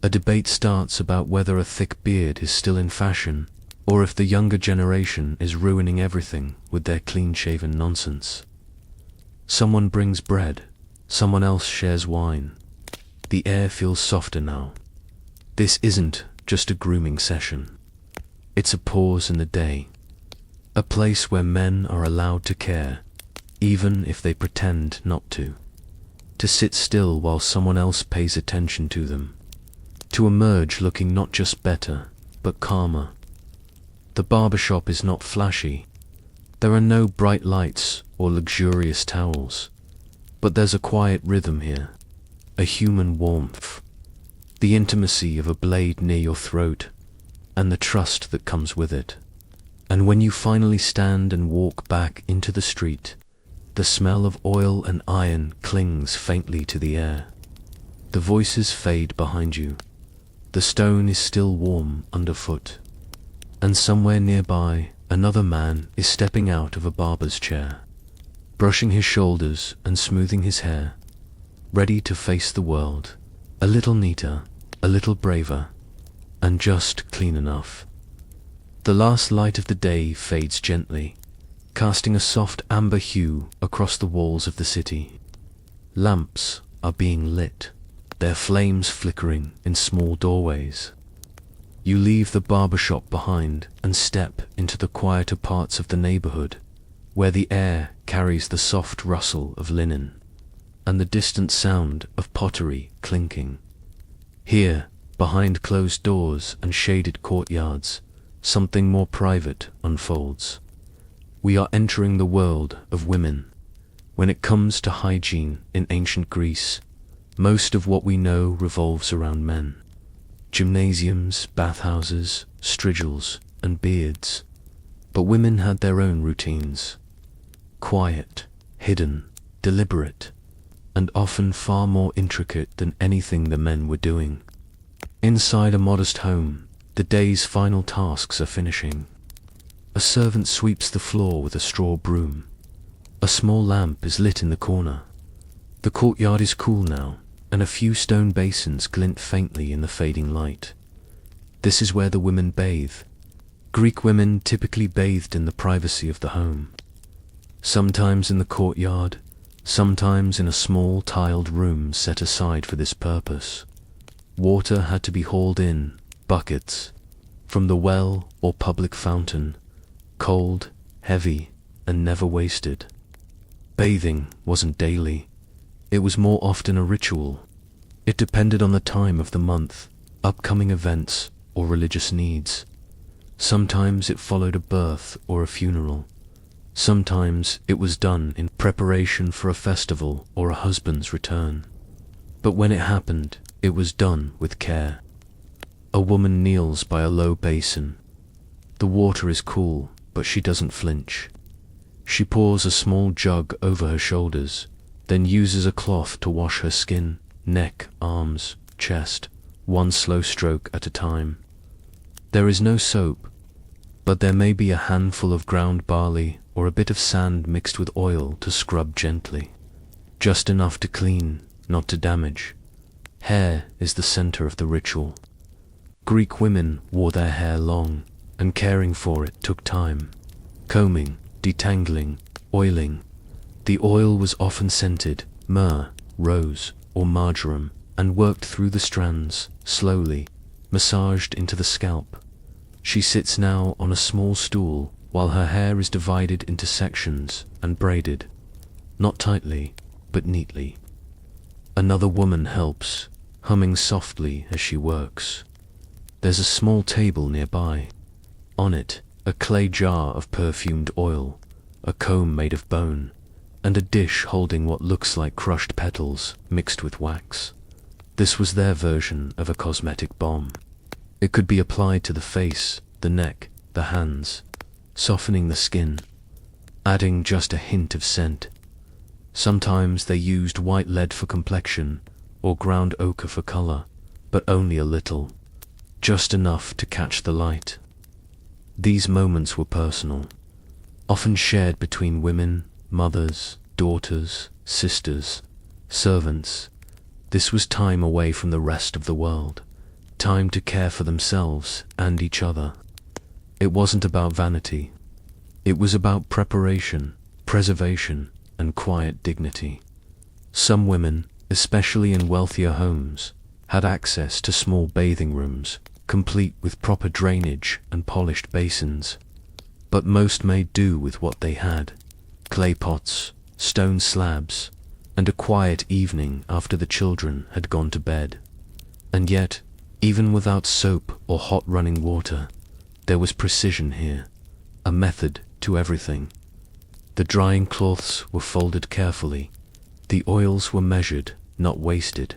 A debate starts about whether a thick beard is still in fashion, or if the younger generation is ruining everything with their clean-shaven nonsense. Someone brings bread, someone else shares wine. The air feels softer now. This isn't just a grooming session. It's a pause in the day. A place where men are allowed to care, even if they pretend not to. To sit still while someone else pays attention to them. To emerge looking not just better, but calmer. The barbershop is not flashy. There are no bright lights or luxurious towels. But there's a quiet rhythm here, a human warmth, the intimacy of a blade near your throat, and the trust that comes with it. And when you finally stand and walk back into the street, The smell of oil and iron clings faintly to the air. The voices fade behind you. The stone is still warm underfoot. And somewhere nearby, another man is stepping out of a barber's chair, brushing his shoulders and smoothing his hair, ready to face the world, a little neater, a little braver, and just clean enough. The last light of the day fades gently, casting a soft amber hue across the walls of the city. Lamps are being lit, their flames flickering in small doorways. You leave the barber shop behind and step into the quieter parts of the neighborhood, where the air carries the soft rustle of linen and the distant sound of pottery clinking. Here, behind closed doors and shaded courtyards, something more private unfolds. We are entering the world of women. When it comes to hygiene in ancient Greece, most of what we know revolves around men. Gymnasiums, bathhouses, strigils, and beards. But women had their own routines. Quiet, hidden, deliberate, and often far more intricate than anything the men were doing. Inside a modest home, the day's final tasks are finishing. A servant sweeps the floor with a straw broom. A small lamp is lit in the corner. The courtyard is cool now, and a few stone basins glint faintly in the fading light. This is where the women bathe. Greek women typically bathed in the privacy of the home. Sometimes in the courtyard, sometimes in a small tiled room set aside for this purpose. Water had to be hauled in, buckets, from the well or public fountain, cold, heavy, and never wasted. Bathing wasn't daily. It was more often a ritual. It depended on the time of the month, upcoming events, or religious needs. Sometimes it followed a birth or a funeral. Sometimes it was done in preparation for a festival or a husband's return. But when it happened, it was done with care. A woman kneels by a low basin. The water is cool, but she doesn't flinch. She pours a small jug over her shoulders, then uses a cloth to wash her skin, neck, arms, chest, one slow stroke at a time. There is no soap, but there may be a handful of ground barley or a bit of sand mixed with oil to scrub gently. Just enough to clean, not to damage. Hair is the center of the ritual. Greek women wore their hair long, and caring for it took time. Combing, detangling, oiling. The oil was often scented, myrrh, rose, or marjoram, and worked through the strands, slowly, massaged into the scalp. She sits now on a small stool, while her hair is divided into sections and braided, not tightly, but neatly. Another woman helps, humming softly as she works. There's a small table nearby. On it, a clay jar of perfumed oil, a comb made of bone, and a dish holding what looks like crushed petals mixed with wax. This was their version of a cosmetic bomb. It could be applied to the face, the neck, the hands, softening the skin, adding just a hint of scent. Sometimes they used white lead for complexion, or ground ochre for color, but only a little, just enough to catch the light. These moments were personal, often shared between women, mothers, daughters, sisters, servants. This was time away from the rest of the world, time to care for themselves and each other. It wasn't about vanity. It was about preparation, preservation, and quiet dignity. Some women, especially in wealthier homes, had access to small bathing rooms, complete with proper drainage and polished basins. But most made do with what they had: clay pots, stone slabs, and a quiet evening after the children had gone to bed. And yet, even without soap or hot running water, there was precision here, a method to everything. The drying cloths were folded carefully. The oils were measured, not wasted.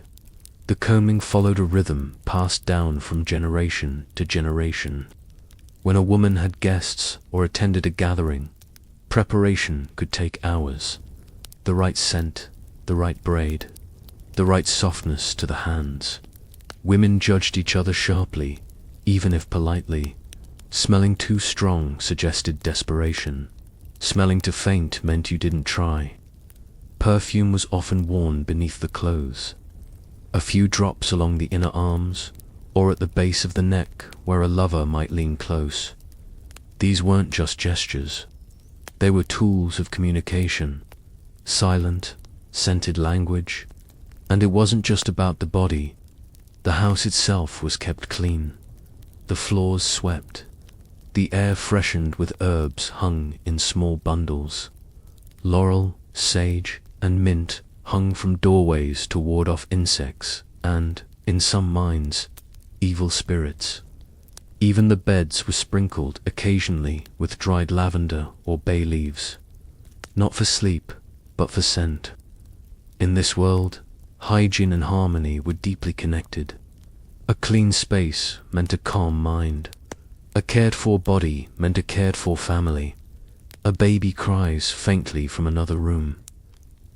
The combing followed a rhythm passed down from generation to generation. When a woman had guests or attended a gathering, preparation could take hours. The right scent, the right braid, the right softness to the hands. Women judged each other sharply, even if politely. Smelling too strong suggested desperation. Smelling to faint meant you didn't try. Perfume was often worn beneath the clothes. A few drops along the inner arms, or at the base of the neck where a lover might lean close. These weren't just gestures. They were tools of communication. Silent, scented language. And it wasn't just about the body. The house itself was kept clean. The floors swept. The air freshened with herbs hung in small bundles. Laurel, sage, and mint hung from doorways to ward off insects and, in some minds, evil spirits. Even the beds were sprinkled occasionally with dried lavender or bay leaves. Not for sleep, but for scent. In this world, hygiene and harmony were deeply connected. A clean space meant a calm mind. A cared-for body meant a cared-for family. A baby cries faintly from another room.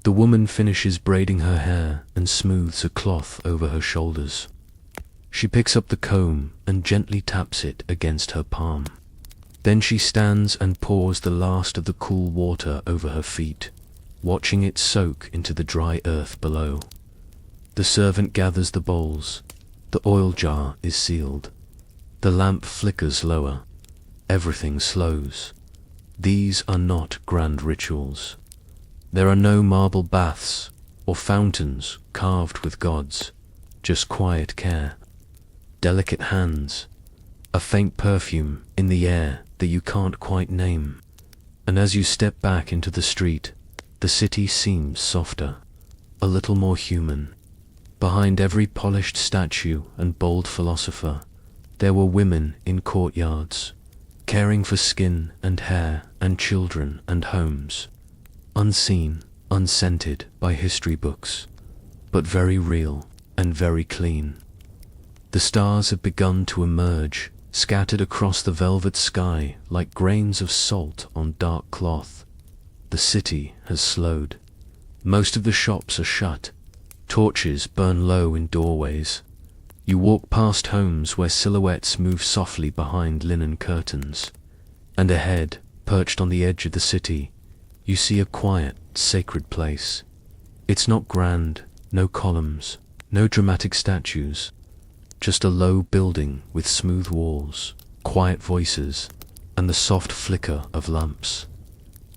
The woman finishes braiding her hair and smooths a cloth over her shoulders. She picks up the comb and gently taps it against her palm. Then she stands and pours the last of the cool water over her feet, watching it soak into the dry earth below. The servant gathers the bowls. The oil jar is sealed. The lamp flickers lower. Everything slows. These are not grand rituals. There are no marble baths or fountains carved with gods, just quiet care. Delicate hands, a faint perfume in the air that you can't quite name. And as you step back into the street, the city seems softer, a little more human. Behind every polished statue and bold philosopher, there were women in courtyards, caring for skin and hair and children and homes. Unseen, unscented by history books, but very real and very clean. The stars have begun to emerge, scattered across the velvet sky like grains of salt on dark cloth. The city has slowed. Most of the shops are shut. Torches burn low in doorways. You walk past homes where silhouettes move softly behind linen curtains. And ahead, perched on the edge of the city, you see a quiet, sacred place. It's not grand, no columns, no dramatic statues, just a low building with smooth walls, quiet voices, and the soft flicker of lamps.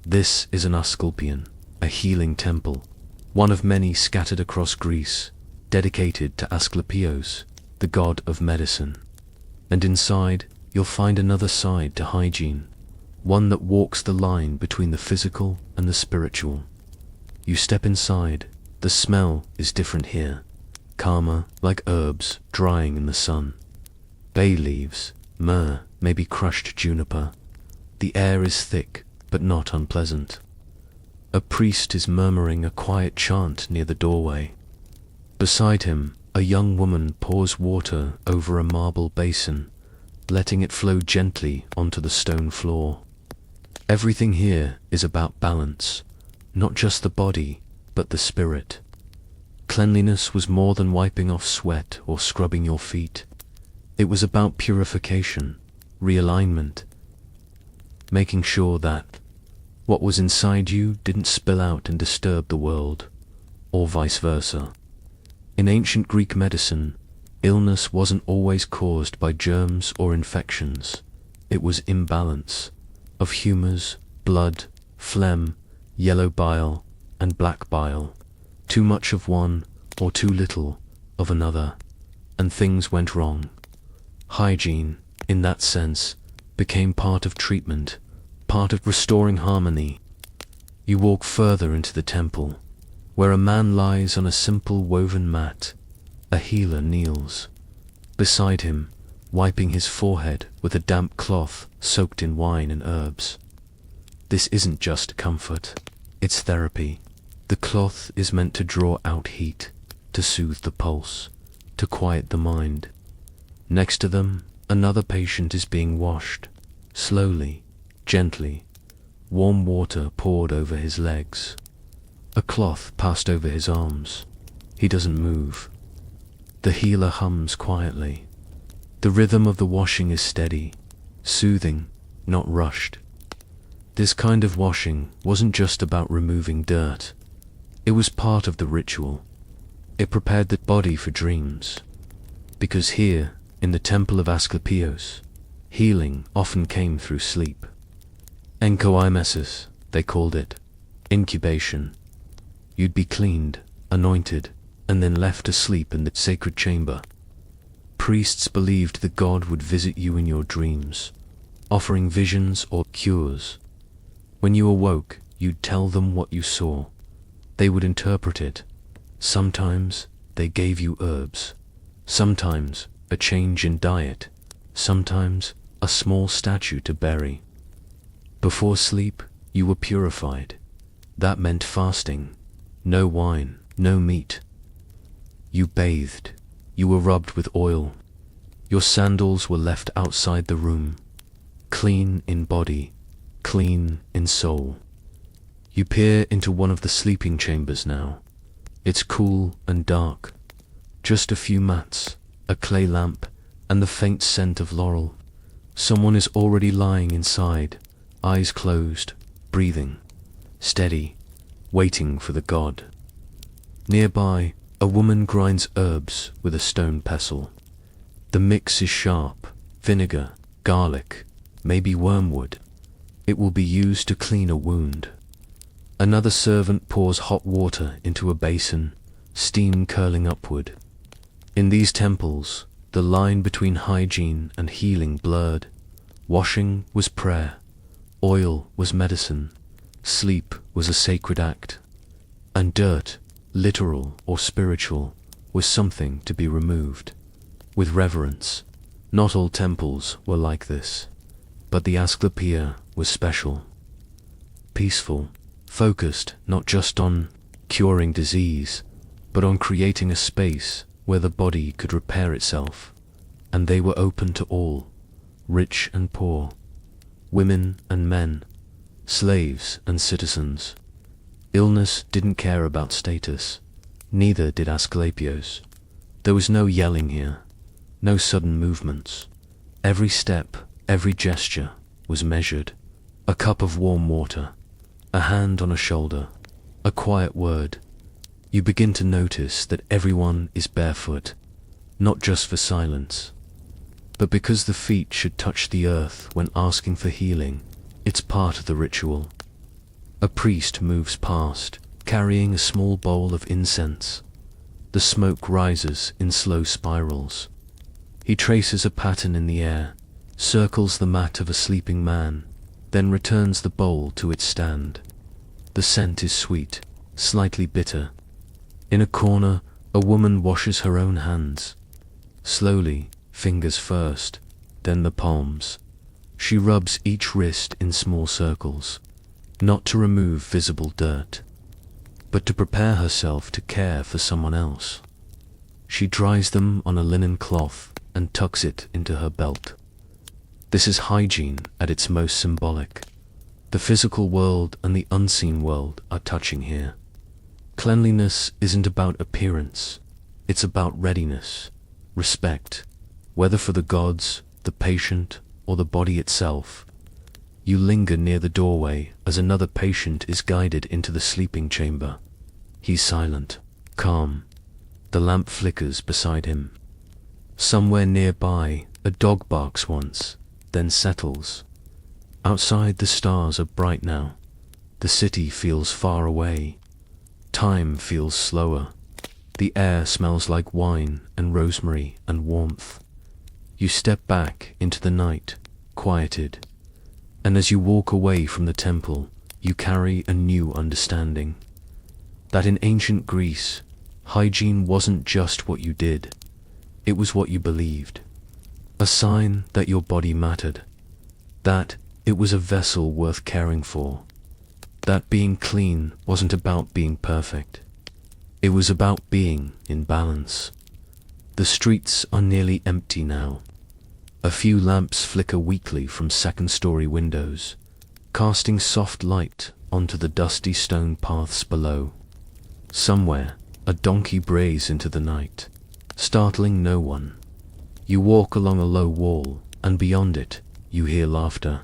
This is an Asclepion, a healing temple, one of many scattered across Greece, dedicated to Asclepios, the god of medicine. And inside, you'll find another side to hygiene, one that walks the line between the physical and the spiritual. You step inside, the smell is different here, calmer, like herbs drying in the sun. Bay leaves, myrrh, maybe crushed juniper. The air is thick, but not unpleasant. A priest is murmuring a quiet chant near the doorway. Beside him, a young woman pours water over a marble basin, letting it flow gently onto the stone floor. Everything here is about balance, not just the body, but the spirit. Cleanliness was more than wiping off sweat or scrubbing your feet. It was about purification, realignment, making sure that what was inside you didn't spill out and disturb the world, or vice versa. In ancient Greek medicine, illness wasn't always caused by germs or infections. It was imbalance of humors, blood, phlegm, yellow bile, and black bile. Too much of one or too little of another, and things went wrong. Hygiene, in that sense, became part of treatment, part of restoring harmony. You walk further into the temple, where a man lies on a simple woven mat. A healer kneels. Beside him, wiping his forehead with a damp cloth soaked in wine and herbs. This isn't just comfort, it's therapy. The cloth is meant to draw out heat, to soothe the pulse, to quiet the mind. Next to them, another patient is being washed, slowly, gently, warm water poured over his legs. A cloth passed over his arms. He doesn't move. The healer hums quietly. The rhythm of the washing is steady, soothing, not rushed. This kind of washing wasn't just about removing dirt. It was part of the ritual. It prepared the body for dreams. Because here, in the temple of Asclepios, healing often came through sleep. Enkoimesis, they called it. Incubation. You'd be cleaned, anointed, and then left to sleep in the sacred chamber. Priests believed that God would visit you in your dreams, offering visions or cures. When you awoke, you'd tell them what you saw. They would interpret it. Sometimes they gave you herbs. Sometimes a change in diet. Sometimes a small statue to bury. Before sleep, you were purified. That meant fasting. No wine, no meat. You bathed. You were rubbed with oil. Your sandals were left outside the room. Clean in body, clean in soul. You peer into one of the sleeping chambers now. It's cool and dark. Just a few mats, a clay lamp, and the faint scent of laurel. Someone is already lying inside, eyes closed, breathing, steady, waiting for the god. Nearby, a woman grinds herbs with a stone pestle. The mix is sharp, vinegar, garlic, maybe wormwood. It will be used to clean a wound. Another servant pours hot water into a basin, steam curling upward. In these temples, the line between hygiene and healing blurred. Washing was prayer, oil was medicine, sleep was a sacred act, and dirt, literal or spiritual, was something to be removed. With reverence. Not all temples were like this, but the Asclepia was special. Peaceful, focused not just on curing disease, but on creating a space where the body could repair itself. And they were open to all, rich and poor, women and men, slaves and citizens. Illness didn't care about status, neither did Asclepios. There was no yelling here, no sudden movements. Every step, every gesture was measured. A cup of warm water, a hand on a shoulder, a quiet word. You begin to notice that everyone is barefoot, not just for silence, but because the feet should touch the earth when asking for healing. It's part of the ritual. A priest moves past, carrying a small bowl of incense. The smoke rises in slow spirals. He traces a pattern in the air, circles the mat of a sleeping man, then returns the bowl to its stand. The scent is sweet, slightly bitter. In a corner, a woman washes her own hands. Slowly, fingers first, then the palms. She rubs each wrist in small circles, not to remove visible dirt, but to prepare herself to care for someone else. She dries them on a linen cloth and tucks it into her belt. This is hygiene at its most symbolic. The physical world and the unseen world are touching here. Cleanliness isn't about appearance, it's about readiness, respect, whether for the gods, the patient, or the body itself. You linger near the doorway as another patient is guided into the sleeping chamber. He's silent, calm. The lamp flickers beside him. Somewhere nearby, a dog barks once, then settles. Outside, the stars are bright now. The city feels far away. Time feels slower. The air smells like wine and rosemary and warmth. You step back into the night, quieted. And as you walk away from the temple, you carry a new understanding. That in ancient Greece, hygiene wasn't just what you did. It was what you believed. A sign that your body mattered. That it was a vessel worth caring for. That being clean wasn't about being perfect. It was about being in balance. The streets are nearly empty now. A few lamps flicker weakly from second-story windows, casting soft light onto the dusty stone paths below. Somewhere, a donkey brays into the night, startling no one. You walk along a low wall, and beyond it, you hear laughter.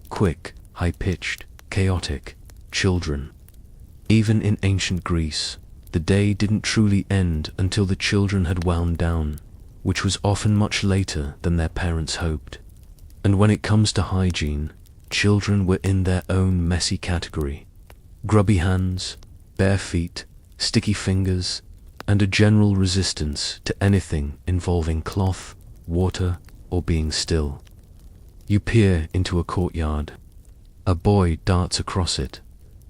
Quick, high-pitched, chaotic, children. Even in ancient Greece, the day didn't truly end until the children had wound down, which was often much later than their parents hoped. And when it comes to hygiene, children were in their own messy category. Grubby hands, bare feet, sticky fingers, and a general resistance to anything involving cloth, water, or being still. You peer into a courtyard. A boy darts across it,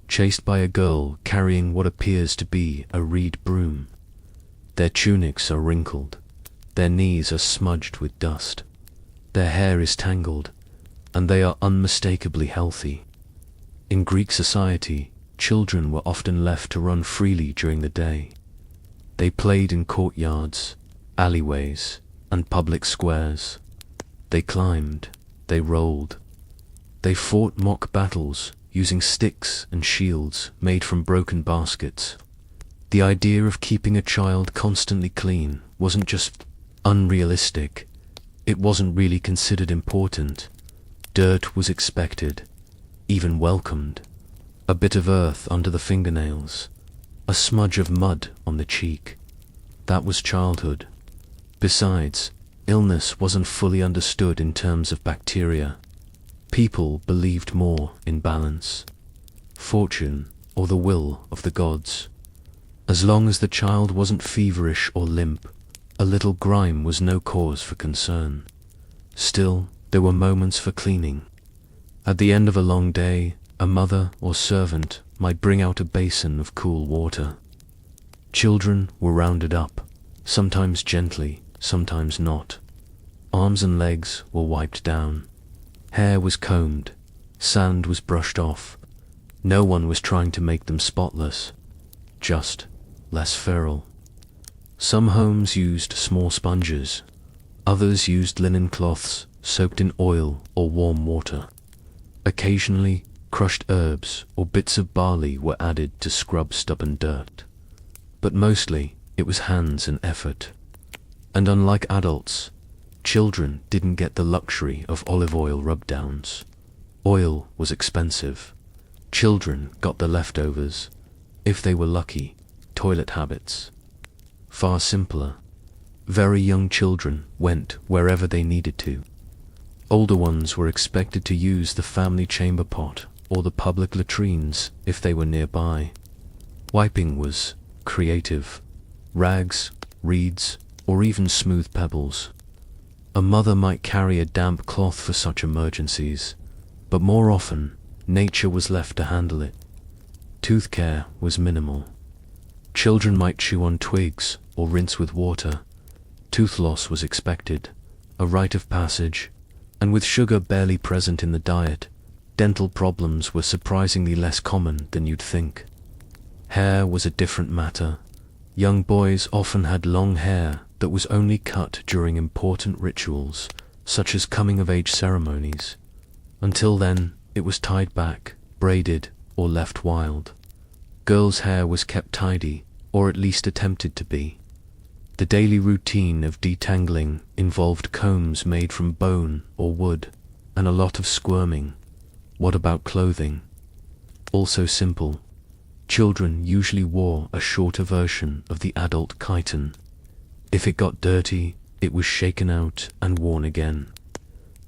chased by a girl carrying what appears to be a reed broom. Their tunics are wrinkled, their knees are smudged with dust, their hair is tangled, and they are unmistakably healthy. In Greek society, children were often left to run freely during the day. They played in courtyards, alleyways, and public squares. They climbed, they rolled. They fought mock battles using sticks and shields made from broken baskets. The idea of keeping a child constantly clean wasn't just unrealistic, it wasn't really considered important. Dirt was expected, even welcomed. A bit of earth under the fingernails, a smudge of mud on the cheek. That was childhood. Besides, illness wasn't fully understood in terms of bacteria. People believed more in balance, fortune, or the will of the gods. As long as the child wasn't feverish or limp, a little grime was no cause for concern. Still, there were moments for cleaning. At the end of a long day, a mother or servant might bring out a basin of cool water. Children were rounded up, sometimes gently, sometimes not. Arms and legs were wiped down. Hair was combed, sand was brushed off. No one was trying to make them spotless, just less feral. Some homes used small sponges, others used linen cloths soaked in oil or warm water. Occasionally, crushed herbs or bits of barley were added to scrub stubborn dirt. But mostly, it was hands and effort. And unlike adults, children didn't get the luxury of olive oil rub-downs. Oil was expensive. Children got the leftovers. If they were lucky, toilet habits. Far simpler. Very young children went wherever they needed to. Older ones were expected to use the family chamber pot or the public latrines if they were nearby. Wiping was creative. Rags, reeds, or even smooth pebbles. A mother might carry a damp cloth for such emergencies, but more often, nature was left to handle it. Tooth care was minimal. Children might chew on twigs or rinse with water. Tooth loss was expected, a rite of passage, and with sugar barely present in the diet, dental problems were surprisingly less common than you'd think. Hair was a different matter. Young boys often had long hair that was only cut during important rituals, such as coming-of-age ceremonies. Until then, it was tied back, braided, or left wild. Girls' hair was kept tidy, or at least attempted to be. The daily routine of detangling involved combs made from bone or wood, and a lot of squirming. What about clothing? Also simple. Children usually wore a shorter version of the adult chiton. If it got dirty, it was shaken out and worn again.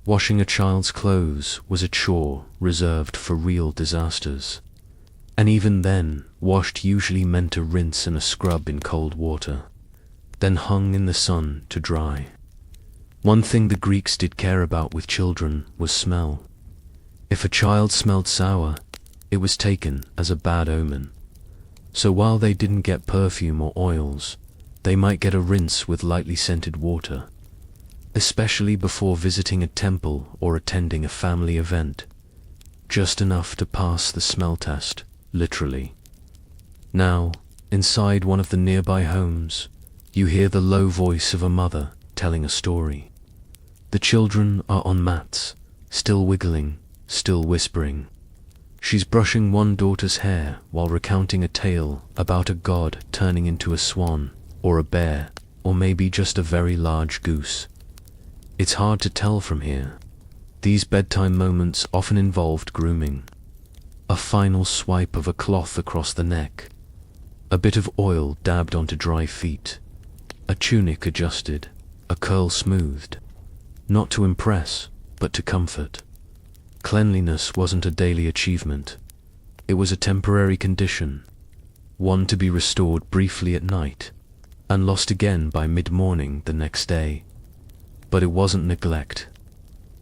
Washing a child's clothes was a chore reserved for real disasters. And even then, washed usually meant a rinse and a scrub in cold water, then hung in the sun to dry. One thing the Greeks did care about with children was smell. If a child smelled sour, it was taken as a bad omen. So while they didn't get perfume or oils, they might get a rinse with lightly scented water, especially before visiting a temple or attending a family event, just enough to pass the smell test, literally. Now, inside one of the nearby homes, you hear the low voice of a mother telling a story. The children are on mats, still wiggling, still whispering. She's brushing one daughter's hair while recounting a tale about a god turning into a swan, or a bear, or maybe just a very large goose. It's hard to tell from here. These bedtime moments often involved grooming. A final swipe of a cloth across the neck, a bit of oil dabbed onto dry feet, a tunic adjusted, a curl smoothed, not to impress, but to comfort. Cleanliness wasn't a daily achievement. It was a temporary condition, one to be restored briefly at night, and lost again by mid-morning the next day. But it wasn't neglect.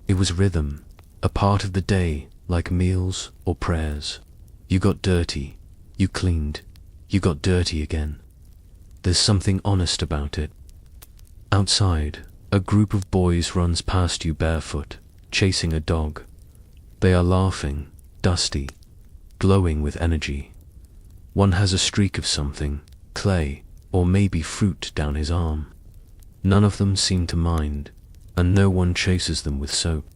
It was rhythm, a part of the day, like meals or prayers. You got dirty, you cleaned, you got dirty again. There's something honest about it. Outside, a group of boys runs past you barefoot, chasing a dog. They are laughing, dusty, glowing with energy. One has a streak of something, clay, or maybe fruit down his arm. None of them seem to mind, and no one chases them with soap.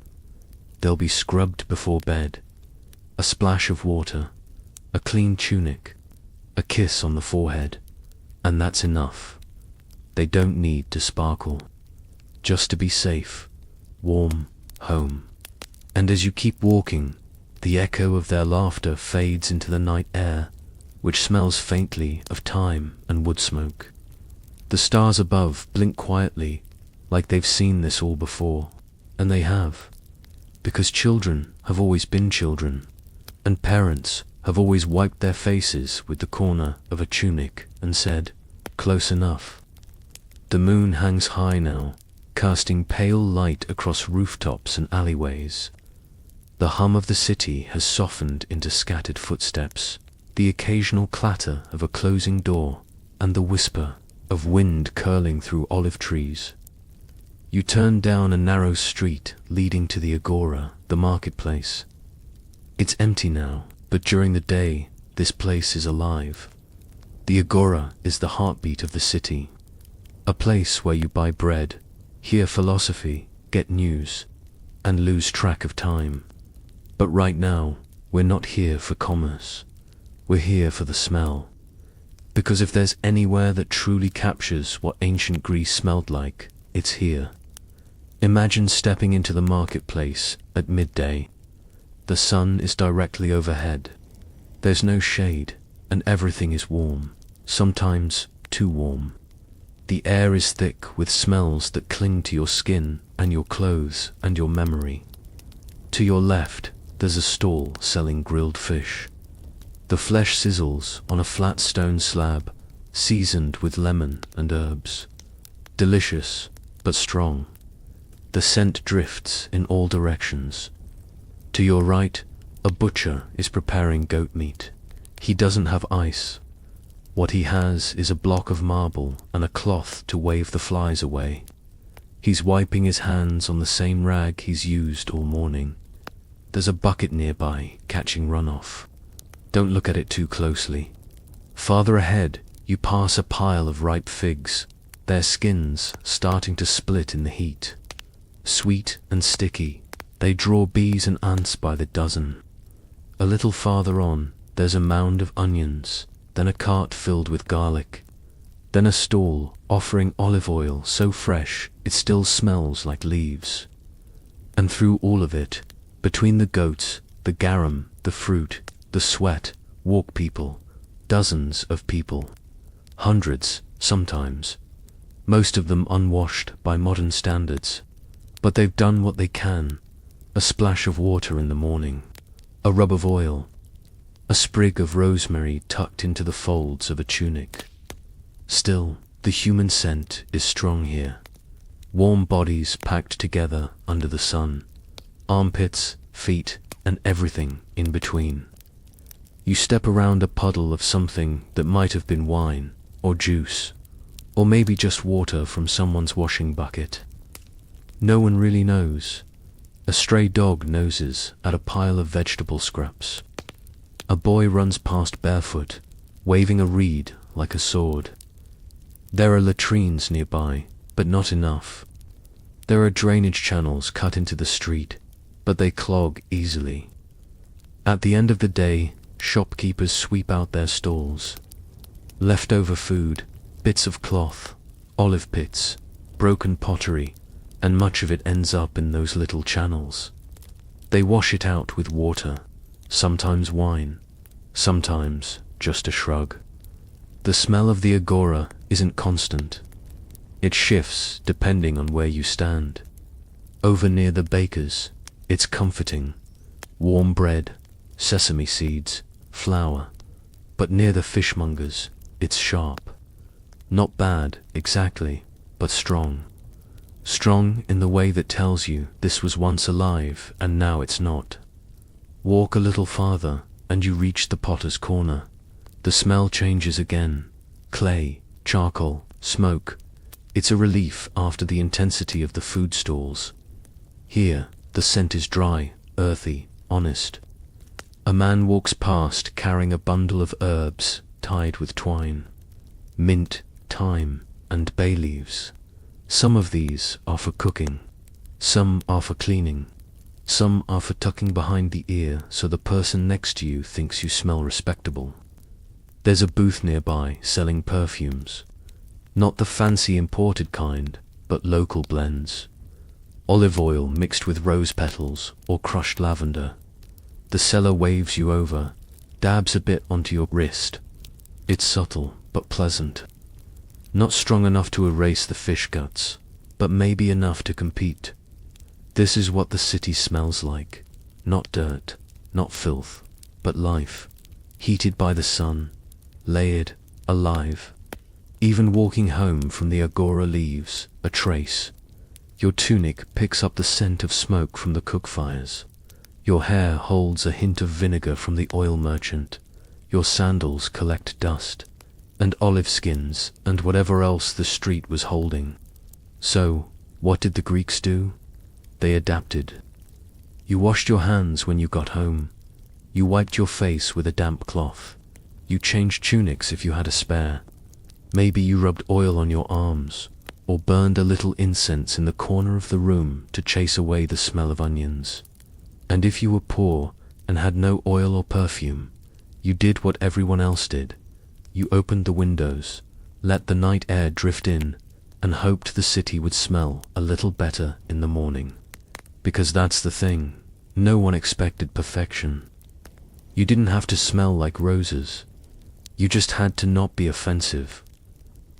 They'll be scrubbed before bed. A splash of water, a clean tunic, a kiss on the forehead, and that's enough. They don't need to sparkle, just to be safe, warm, home. And as you keep walking, the echo of their laughter fades into the night air, which smells faintly of thyme and wood smoke. The stars above blink quietly, like they've seen this all before, and they have. Because children have always been children, and parents have always wiped their faces with the corner of a tunic and said, "Close enough." The moon hangs high now, casting pale light across rooftops and alleyways. The hum of the city has softened into scattered footsteps, the occasional clatter of a closing door, and the whisper of wind curling through olive trees. You turn down a narrow street leading to the agora, the marketplace. It's empty now, but during the day, this place is alive. The agora is the heartbeat of the city, a place where you buy bread, hear philosophy, get news, and lose track of time. But right now, we're not here for commerce. We're here for the smell. Because if there's anywhere that truly captures what ancient Greece smelled like, it's here. Imagine stepping into the marketplace at midday. The sun is directly overhead. There's no shade, and everything is warm, sometimes too warm. The air is thick with smells that cling to your skin and your clothes and your memory. To your left, there's a stall selling grilled fish. The flesh sizzles on a flat stone slab, seasoned with lemon and herbs. Delicious, but strong. The scent drifts in all directions. To your right, a butcher is preparing goat meat. He doesn't have ice. What he has is a block of marble and a cloth to wave the flies away. He's wiping his hands on the same rag he's used all morning. There's a bucket nearby, catching runoff. Don't look at it too closely. Farther ahead, you pass a pile of ripe figs, their skins starting to split in the heat. Sweet and sticky, they draw bees and ants by the dozen. A little farther on, there's a mound of onions, then a cart filled with garlic, then a stall offering olive oil so fresh it still smells like leaves. And through all of it, between the goats, the garum, the fruit, the sweat, walk people, dozens of people. Hundreds, sometimes. Most of them unwashed by modern standards. But they've done what they can. A splash of water in the morning, a rub of oil, a sprig of rosemary tucked into the folds of a tunic. Still, the human scent is strong here. Warm bodies packed together under the sun. Armpits, feet, and everything in between. You step around a puddle of something that might have been wine, or juice, or maybe just water from someone's washing bucket. No one really knows. A stray dog noses at a pile of vegetable scraps. A boy runs past barefoot, waving a reed like a sword. There are latrines nearby, but not enough. There are drainage channels cut into the street, but they clog easily. At the end of the day, shopkeepers sweep out their stalls. Leftover food, bits of cloth, olive pits, broken pottery, and much of it ends up in those little channels. They wash it out with water, sometimes wine, sometimes just a shrug. The smell of the agora isn't constant. It shifts depending on where you stand. Over near the bakers, it's comforting. Warm bread, sesame seeds, flour. But near the fishmongers, it's sharp. Not bad, exactly, but strong. Strong in the way that tells you this was once alive and now it's not. Walk a little farther and you reach the potter's corner. The smell changes again. Clay, charcoal, smoke. It's a relief after the intensity of the food stalls. Here, the scent is dry, earthy, honest. A man walks past carrying a bundle of herbs tied with twine. Mint, thyme, and bay leaves. Some of these are for cooking. Some are for cleaning. Some are for tucking behind the ear so the person next to you thinks you smell respectable. There's a booth nearby selling perfumes. Not the fancy imported kind, but local blends. Olive oil mixed with rose petals or crushed lavender. The seller waves you over, dabs a bit onto your wrist. It's subtle, but pleasant. Not strong enough to erase the fish guts, but maybe enough to compete. This is what the city smells like. Not dirt, not filth, but life. Heated by the sun, layered, alive. Even walking home from the agora leaves a trace. Your tunic picks up the scent of smoke from the cook fires. Your hair holds a hint of vinegar from the oil merchant. Your sandals collect dust, and olive skins, and whatever else the street was holding. So, what did the Greeks do? They adapted. You washed your hands when you got home. You wiped your face with a damp cloth. You changed tunics if you had a spare. Maybe you rubbed oil on your arms, or burned a little incense in the corner of the room to chase away the smell of onions. And if you were poor and had no oil or perfume, you did what everyone else did. You opened the windows, let the night air drift in, and hoped the city would smell a little better in the morning. Because that's the thing, no one expected perfection. You didn't have to smell like roses. You just had to not be offensive.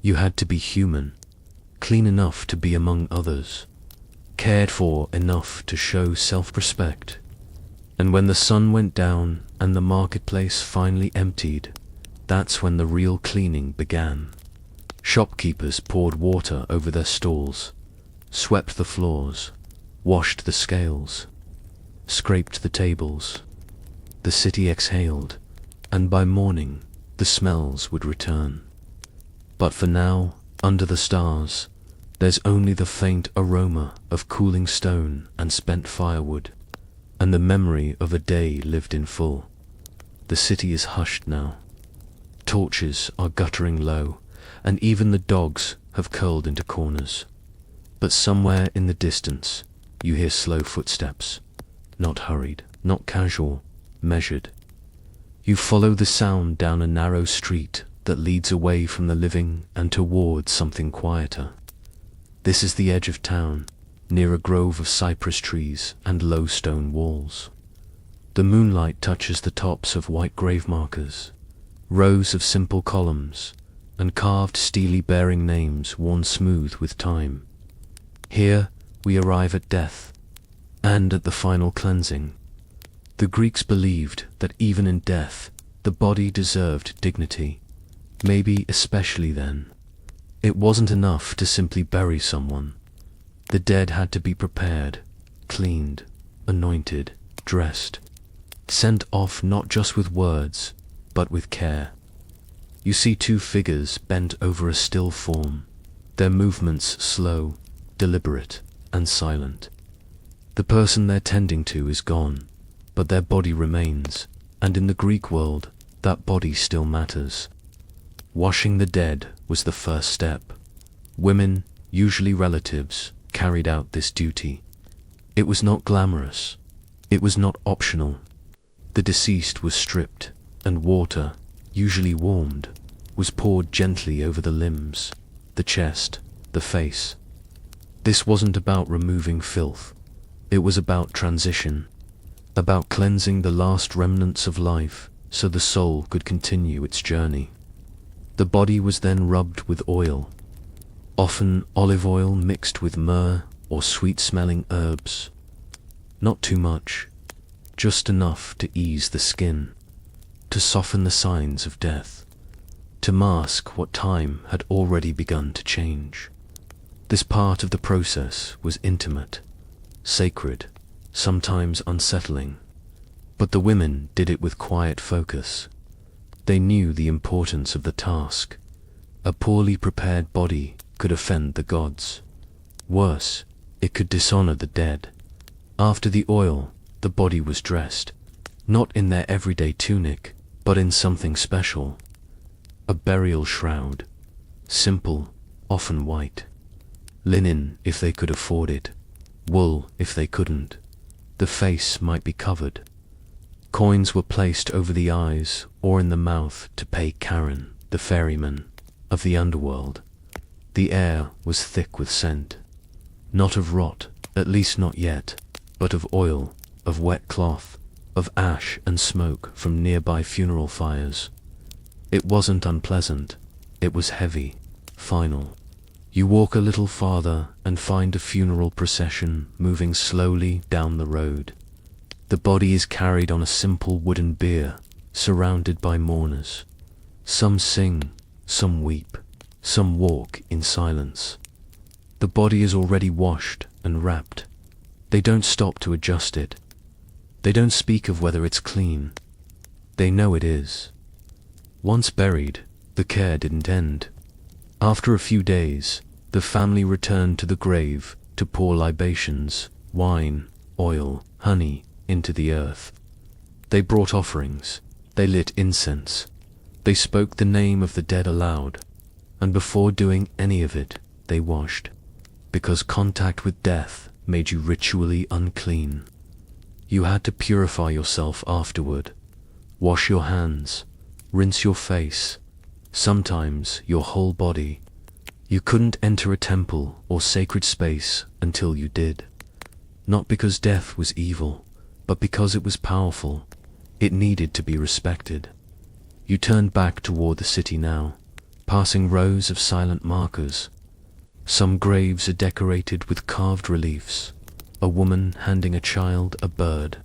You had to be human, clean enough to be among others, cared for enough to show self-respect. And when the sun went down and the marketplace finally emptied, that's when the real cleaning began. Shopkeepers poured water over their stalls, swept the floors, washed the scales, scraped the tables. The city exhaled, and by morning the smells would return. But for now, under the stars, there's only the faint aroma of cooling stone and spent firewood, and the memory of a day lived in full. The city is hushed now. Torches are guttering low, and even the dogs have curled into corners. But somewhere in the distance, you hear slow footsteps, not hurried, not casual, measured. You follow the sound down a narrow street that leads away from the living and towards something quieter. This is the edge of town, near a grove of cypress trees and low stone walls. The moonlight touches the tops of white grave markers, rows of simple columns, and carved steely bearing names worn smooth with time. Here we arrive at death, and at the final cleansing. The Greeks believed that even in death, the body deserved dignity, maybe especially then. It wasn't enough to simply bury someone. The dead had to be prepared, cleaned, anointed, dressed, sent off not just with words, but with care. You see two figures bent over a still form, their movements slow, deliberate, and silent. The person they're tending to is gone, but their body remains, and in the Greek world, that body still matters. Washing the dead was the first step. Women, usually relatives, carried out this duty. It was not glamorous. It was not optional. The deceased was stripped, and water, usually warmed, was poured gently over the limbs, the chest, the face. This wasn't about removing filth. It was about transition, about cleansing the last remnants of life so the soul could continue its journey. The body was then rubbed with oil, often olive oil mixed with myrrh or sweet-smelling herbs. Not too much, just enough to ease the skin, to soften the signs of death, to mask what time had already begun to change. This part of the process was intimate, sacred, sometimes unsettling, but the women did it with quiet focus. They knew the importance of the task. A poorly prepared body could offend the gods. Worse, it could dishonor the dead. After the oil, the body was dressed, not in their everyday tunic, but in something special. A burial shroud, simple, often white. Linen if they could afford it, wool if they couldn't. The face might be covered. Coins were placed over the eyes or in the mouth to pay Karen, the ferryman, of the underworld. The air was thick with scent, not of rot, at least not yet, but of oil, of wet cloth, of ash and smoke from nearby funeral fires. It wasn't unpleasant, it was heavy, final. You walk a little farther and find a funeral procession moving slowly down the road. The body is carried on a simple wooden bier, surrounded by mourners. Some sing, some weep, some walk in silence. The body is already washed and wrapped. They don't stop to adjust it. They don't speak of whether it's clean. They know it is. Once buried, the care didn't end. After a few days, the family returned to the grave to pour libations, wine, oil, honey, into the earth. They brought offerings, they lit incense, they spoke the name of the dead aloud, and before doing any of it, they washed, because contact with death made you ritually unclean. You had to purify yourself afterward, wash your hands, rinse your face, sometimes your whole body. You couldn't enter a temple or sacred space until you did. Not because death was evil, but because it was powerful. It needed to be respected. You turned back toward the city now, passing rows of silent markers. Some graves are decorated with carved reliefs, a woman handing a child a bird,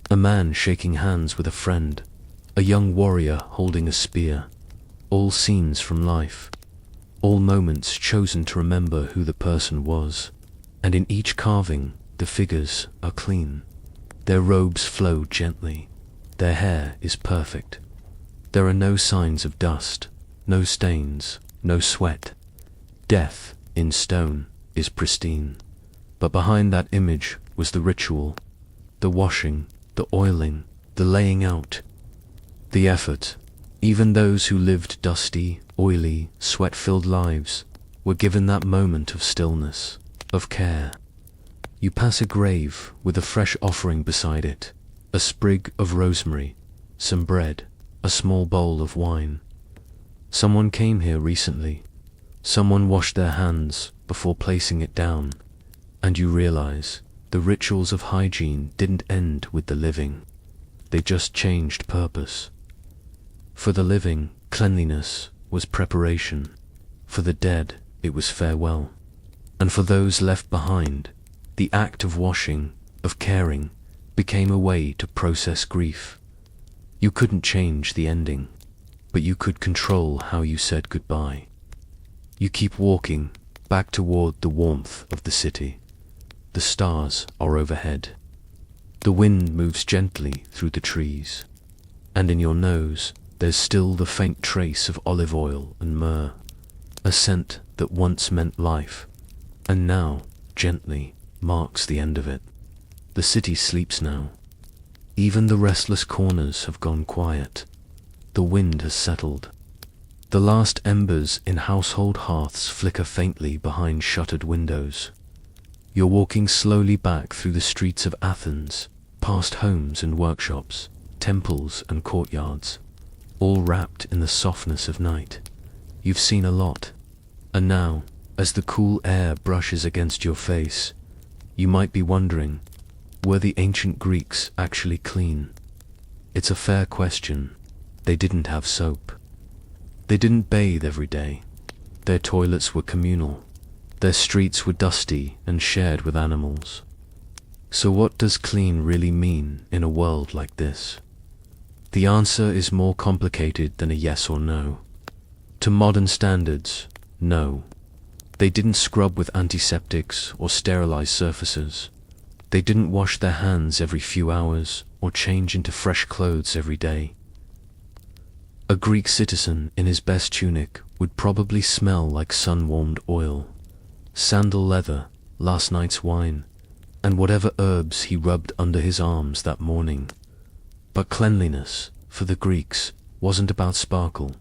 a man shaking hands with a friend, a young warrior holding a spear. All scenes from life, all moments chosen to remember who the person was. And in each carving, the figures are clean. Their robes flow gently. Their hair is perfect. There are no signs of dust, no stains, no sweat. Death, in stone, is pristine. But behind that image was the ritual, the washing, the oiling, the laying out, the effort. Even those who lived dusty, oily, sweat-filled lives were given that moment of stillness, of care. You pass a grave with a fresh offering beside it, a sprig of rosemary, some bread, a small bowl of wine. Someone came here recently. Someone washed their hands before placing it down, and you realize the rituals of hygiene didn't end with the living. They just changed purpose. For the living, cleanliness was preparation. For the dead, it was farewell. And for those left behind, the act of washing, of caring, became a way to process grief. You couldn't change the ending, but you could control how you said goodbye. You keep walking back toward the warmth of the city. The stars are overhead. The wind moves gently through the trees, and in your nose there's still the faint trace of olive oil and myrrh, a scent that once meant life, and now, gently, marks the end of it. The city sleeps now. Even the restless corners have gone quiet. The wind has settled. The last embers in household hearths flicker faintly behind shuttered windows. You're walking slowly back through the streets of Athens, past homes and workshops, temples and courtyards, all wrapped in the softness of night. You've seen a lot. And now, as the cool air brushes against your face, you might be wondering, were the ancient Greeks actually clean? It's a fair question. They didn't have soap. They didn't bathe every day. Their toilets were communal. Their streets were dusty and shared with animals. So what does clean really mean in a world like this? The answer is more complicated than a yes or no. To modern standards, no. They didn't scrub with antiseptics or sterilize surfaces. They didn't wash their hands every few hours or change into fresh clothes every day. A Greek citizen in his best tunic would probably smell like sun-warmed oil, sandal leather, last night's wine, and whatever herbs he rubbed under his arms that morning. But cleanliness, for the Greeks, wasn't about sparkle.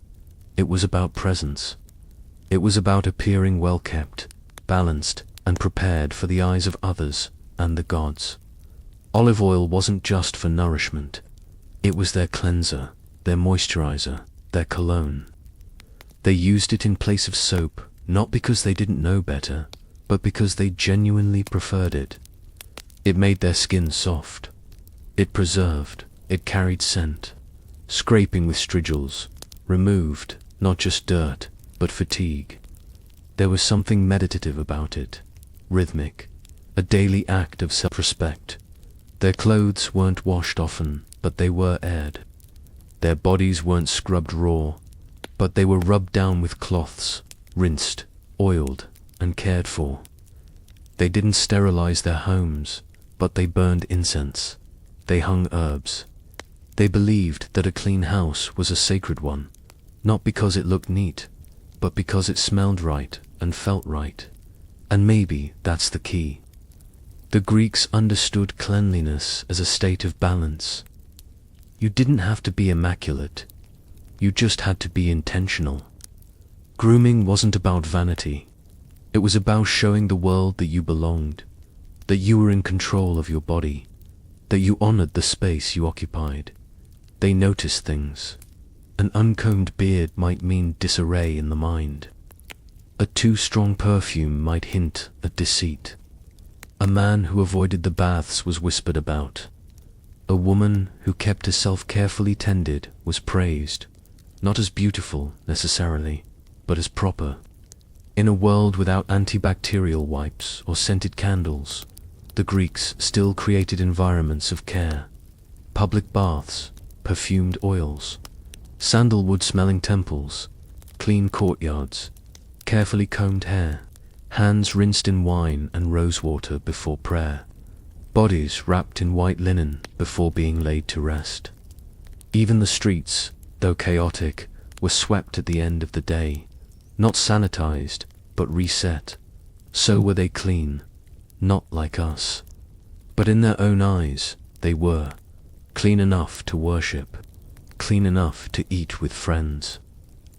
It was about presence. It was about appearing well-kept, balanced, and prepared for the eyes of others and the gods. Olive oil wasn't just for nourishment. It was their cleanser, their moisturizer, their cologne. They used it in place of soap, not because they didn't know better, but because they genuinely preferred it. It made their skin soft. It preserved. It carried scent. Scraping with strigils, removed not just dirt, but fatigue. There was something meditative about it, rhythmic, a daily act of self-respect. Their clothes weren't washed often, but they were aired. Their bodies weren't scrubbed raw, but they were rubbed down with cloths, rinsed, oiled, and cared for. They didn't sterilize their homes, but they burned incense. They hung herbs. They believed that a clean house was a sacred one, not because it looked neat, but because it smelled right and felt right. And maybe that's the key. The Greeks understood cleanliness as a state of balance. You didn't have to be immaculate. You just had to be intentional. Grooming wasn't about vanity. It was about showing the world that you belonged, that you were in control of your body, that you honored the space you occupied. They noticed things. An uncombed beard might mean disarray in the mind. A too strong perfume might hint at deceit. A man who avoided the baths was whispered about. A woman who kept herself carefully tended was praised, not as beautiful necessarily, but as proper. In a world without antibacterial wipes or scented candles, the Greeks still created environments of care. Public baths, perfumed oils, sandalwood-smelling temples, clean courtyards, carefully combed hair, hands rinsed in wine and rosewater before prayer, bodies wrapped in white linen before being laid to rest. Even the streets, though chaotic, were swept at the end of the day, not sanitized, but reset. So were they clean, not like us. But in their own eyes, they were clean enough to worship, clean enough to eat with friends,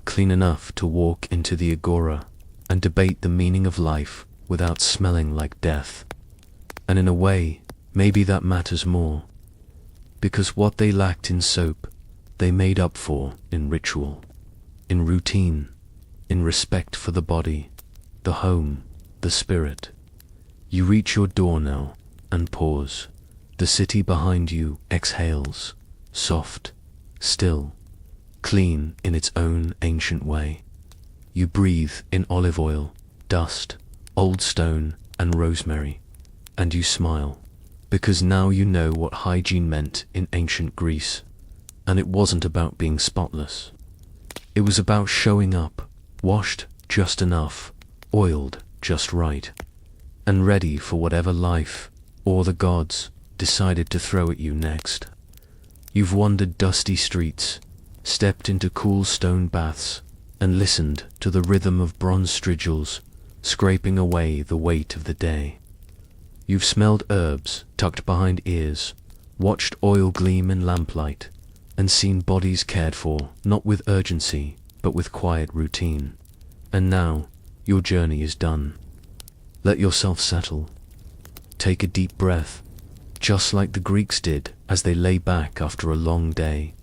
clean enough to walk into the agora and debate the meaning of life without smelling like death. And in a way, maybe that matters more, because what they lacked in soap, they made up for in ritual, in routine, in respect for the body, the home, the spirit. You reach your door now and pause. The city behind you exhales, soft, still, clean in its own ancient way. You breathe in olive oil, dust, old stone, and rosemary, and you smile, because now you know what hygiene meant in ancient Greece. And it wasn't about being spotless. It was about showing up, washed just enough, oiled just right, and ready for whatever life, or the gods, decided to throw at you next. You've wandered dusty streets, stepped into cool stone baths, and listened to the rhythm of bronze strigils scraping away the weight of the day. You've smelled herbs tucked behind ears, watched oil gleam in lamplight, and seen bodies cared for, not with urgency, but with quiet routine. And now, your journey is done. Let yourself settle. Take a deep breath, just like the Greeks did as they lay back after a long day,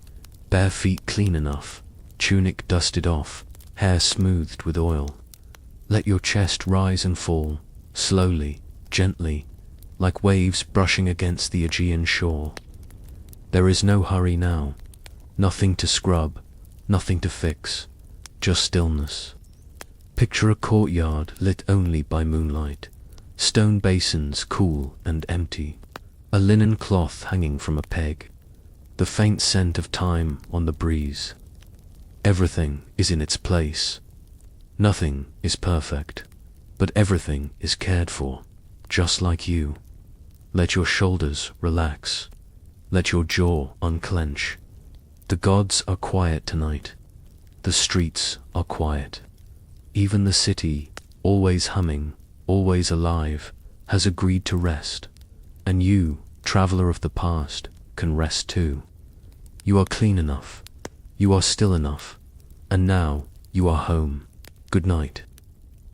bare feet clean enough, tunic dusted off, hair smoothed with oil. Let your chest rise and fall, slowly, gently, like waves brushing against the Aegean shore. There is no hurry now, nothing to scrub, nothing to fix, just stillness. Picture a courtyard lit only by moonlight, stone basins cool and empty, a linen cloth hanging from a peg, the faint scent of thyme on the breeze. Everything is in its place. Nothing is perfect, but everything is cared for, just like you. Let your shoulders relax. Let your jaw unclench. The gods are quiet tonight. The streets are quiet. Even the city, always humming, always alive, has agreed to rest. And you, traveler of the past, can rest too. You are clean enough. You are still enough. And now, you are home. Good night.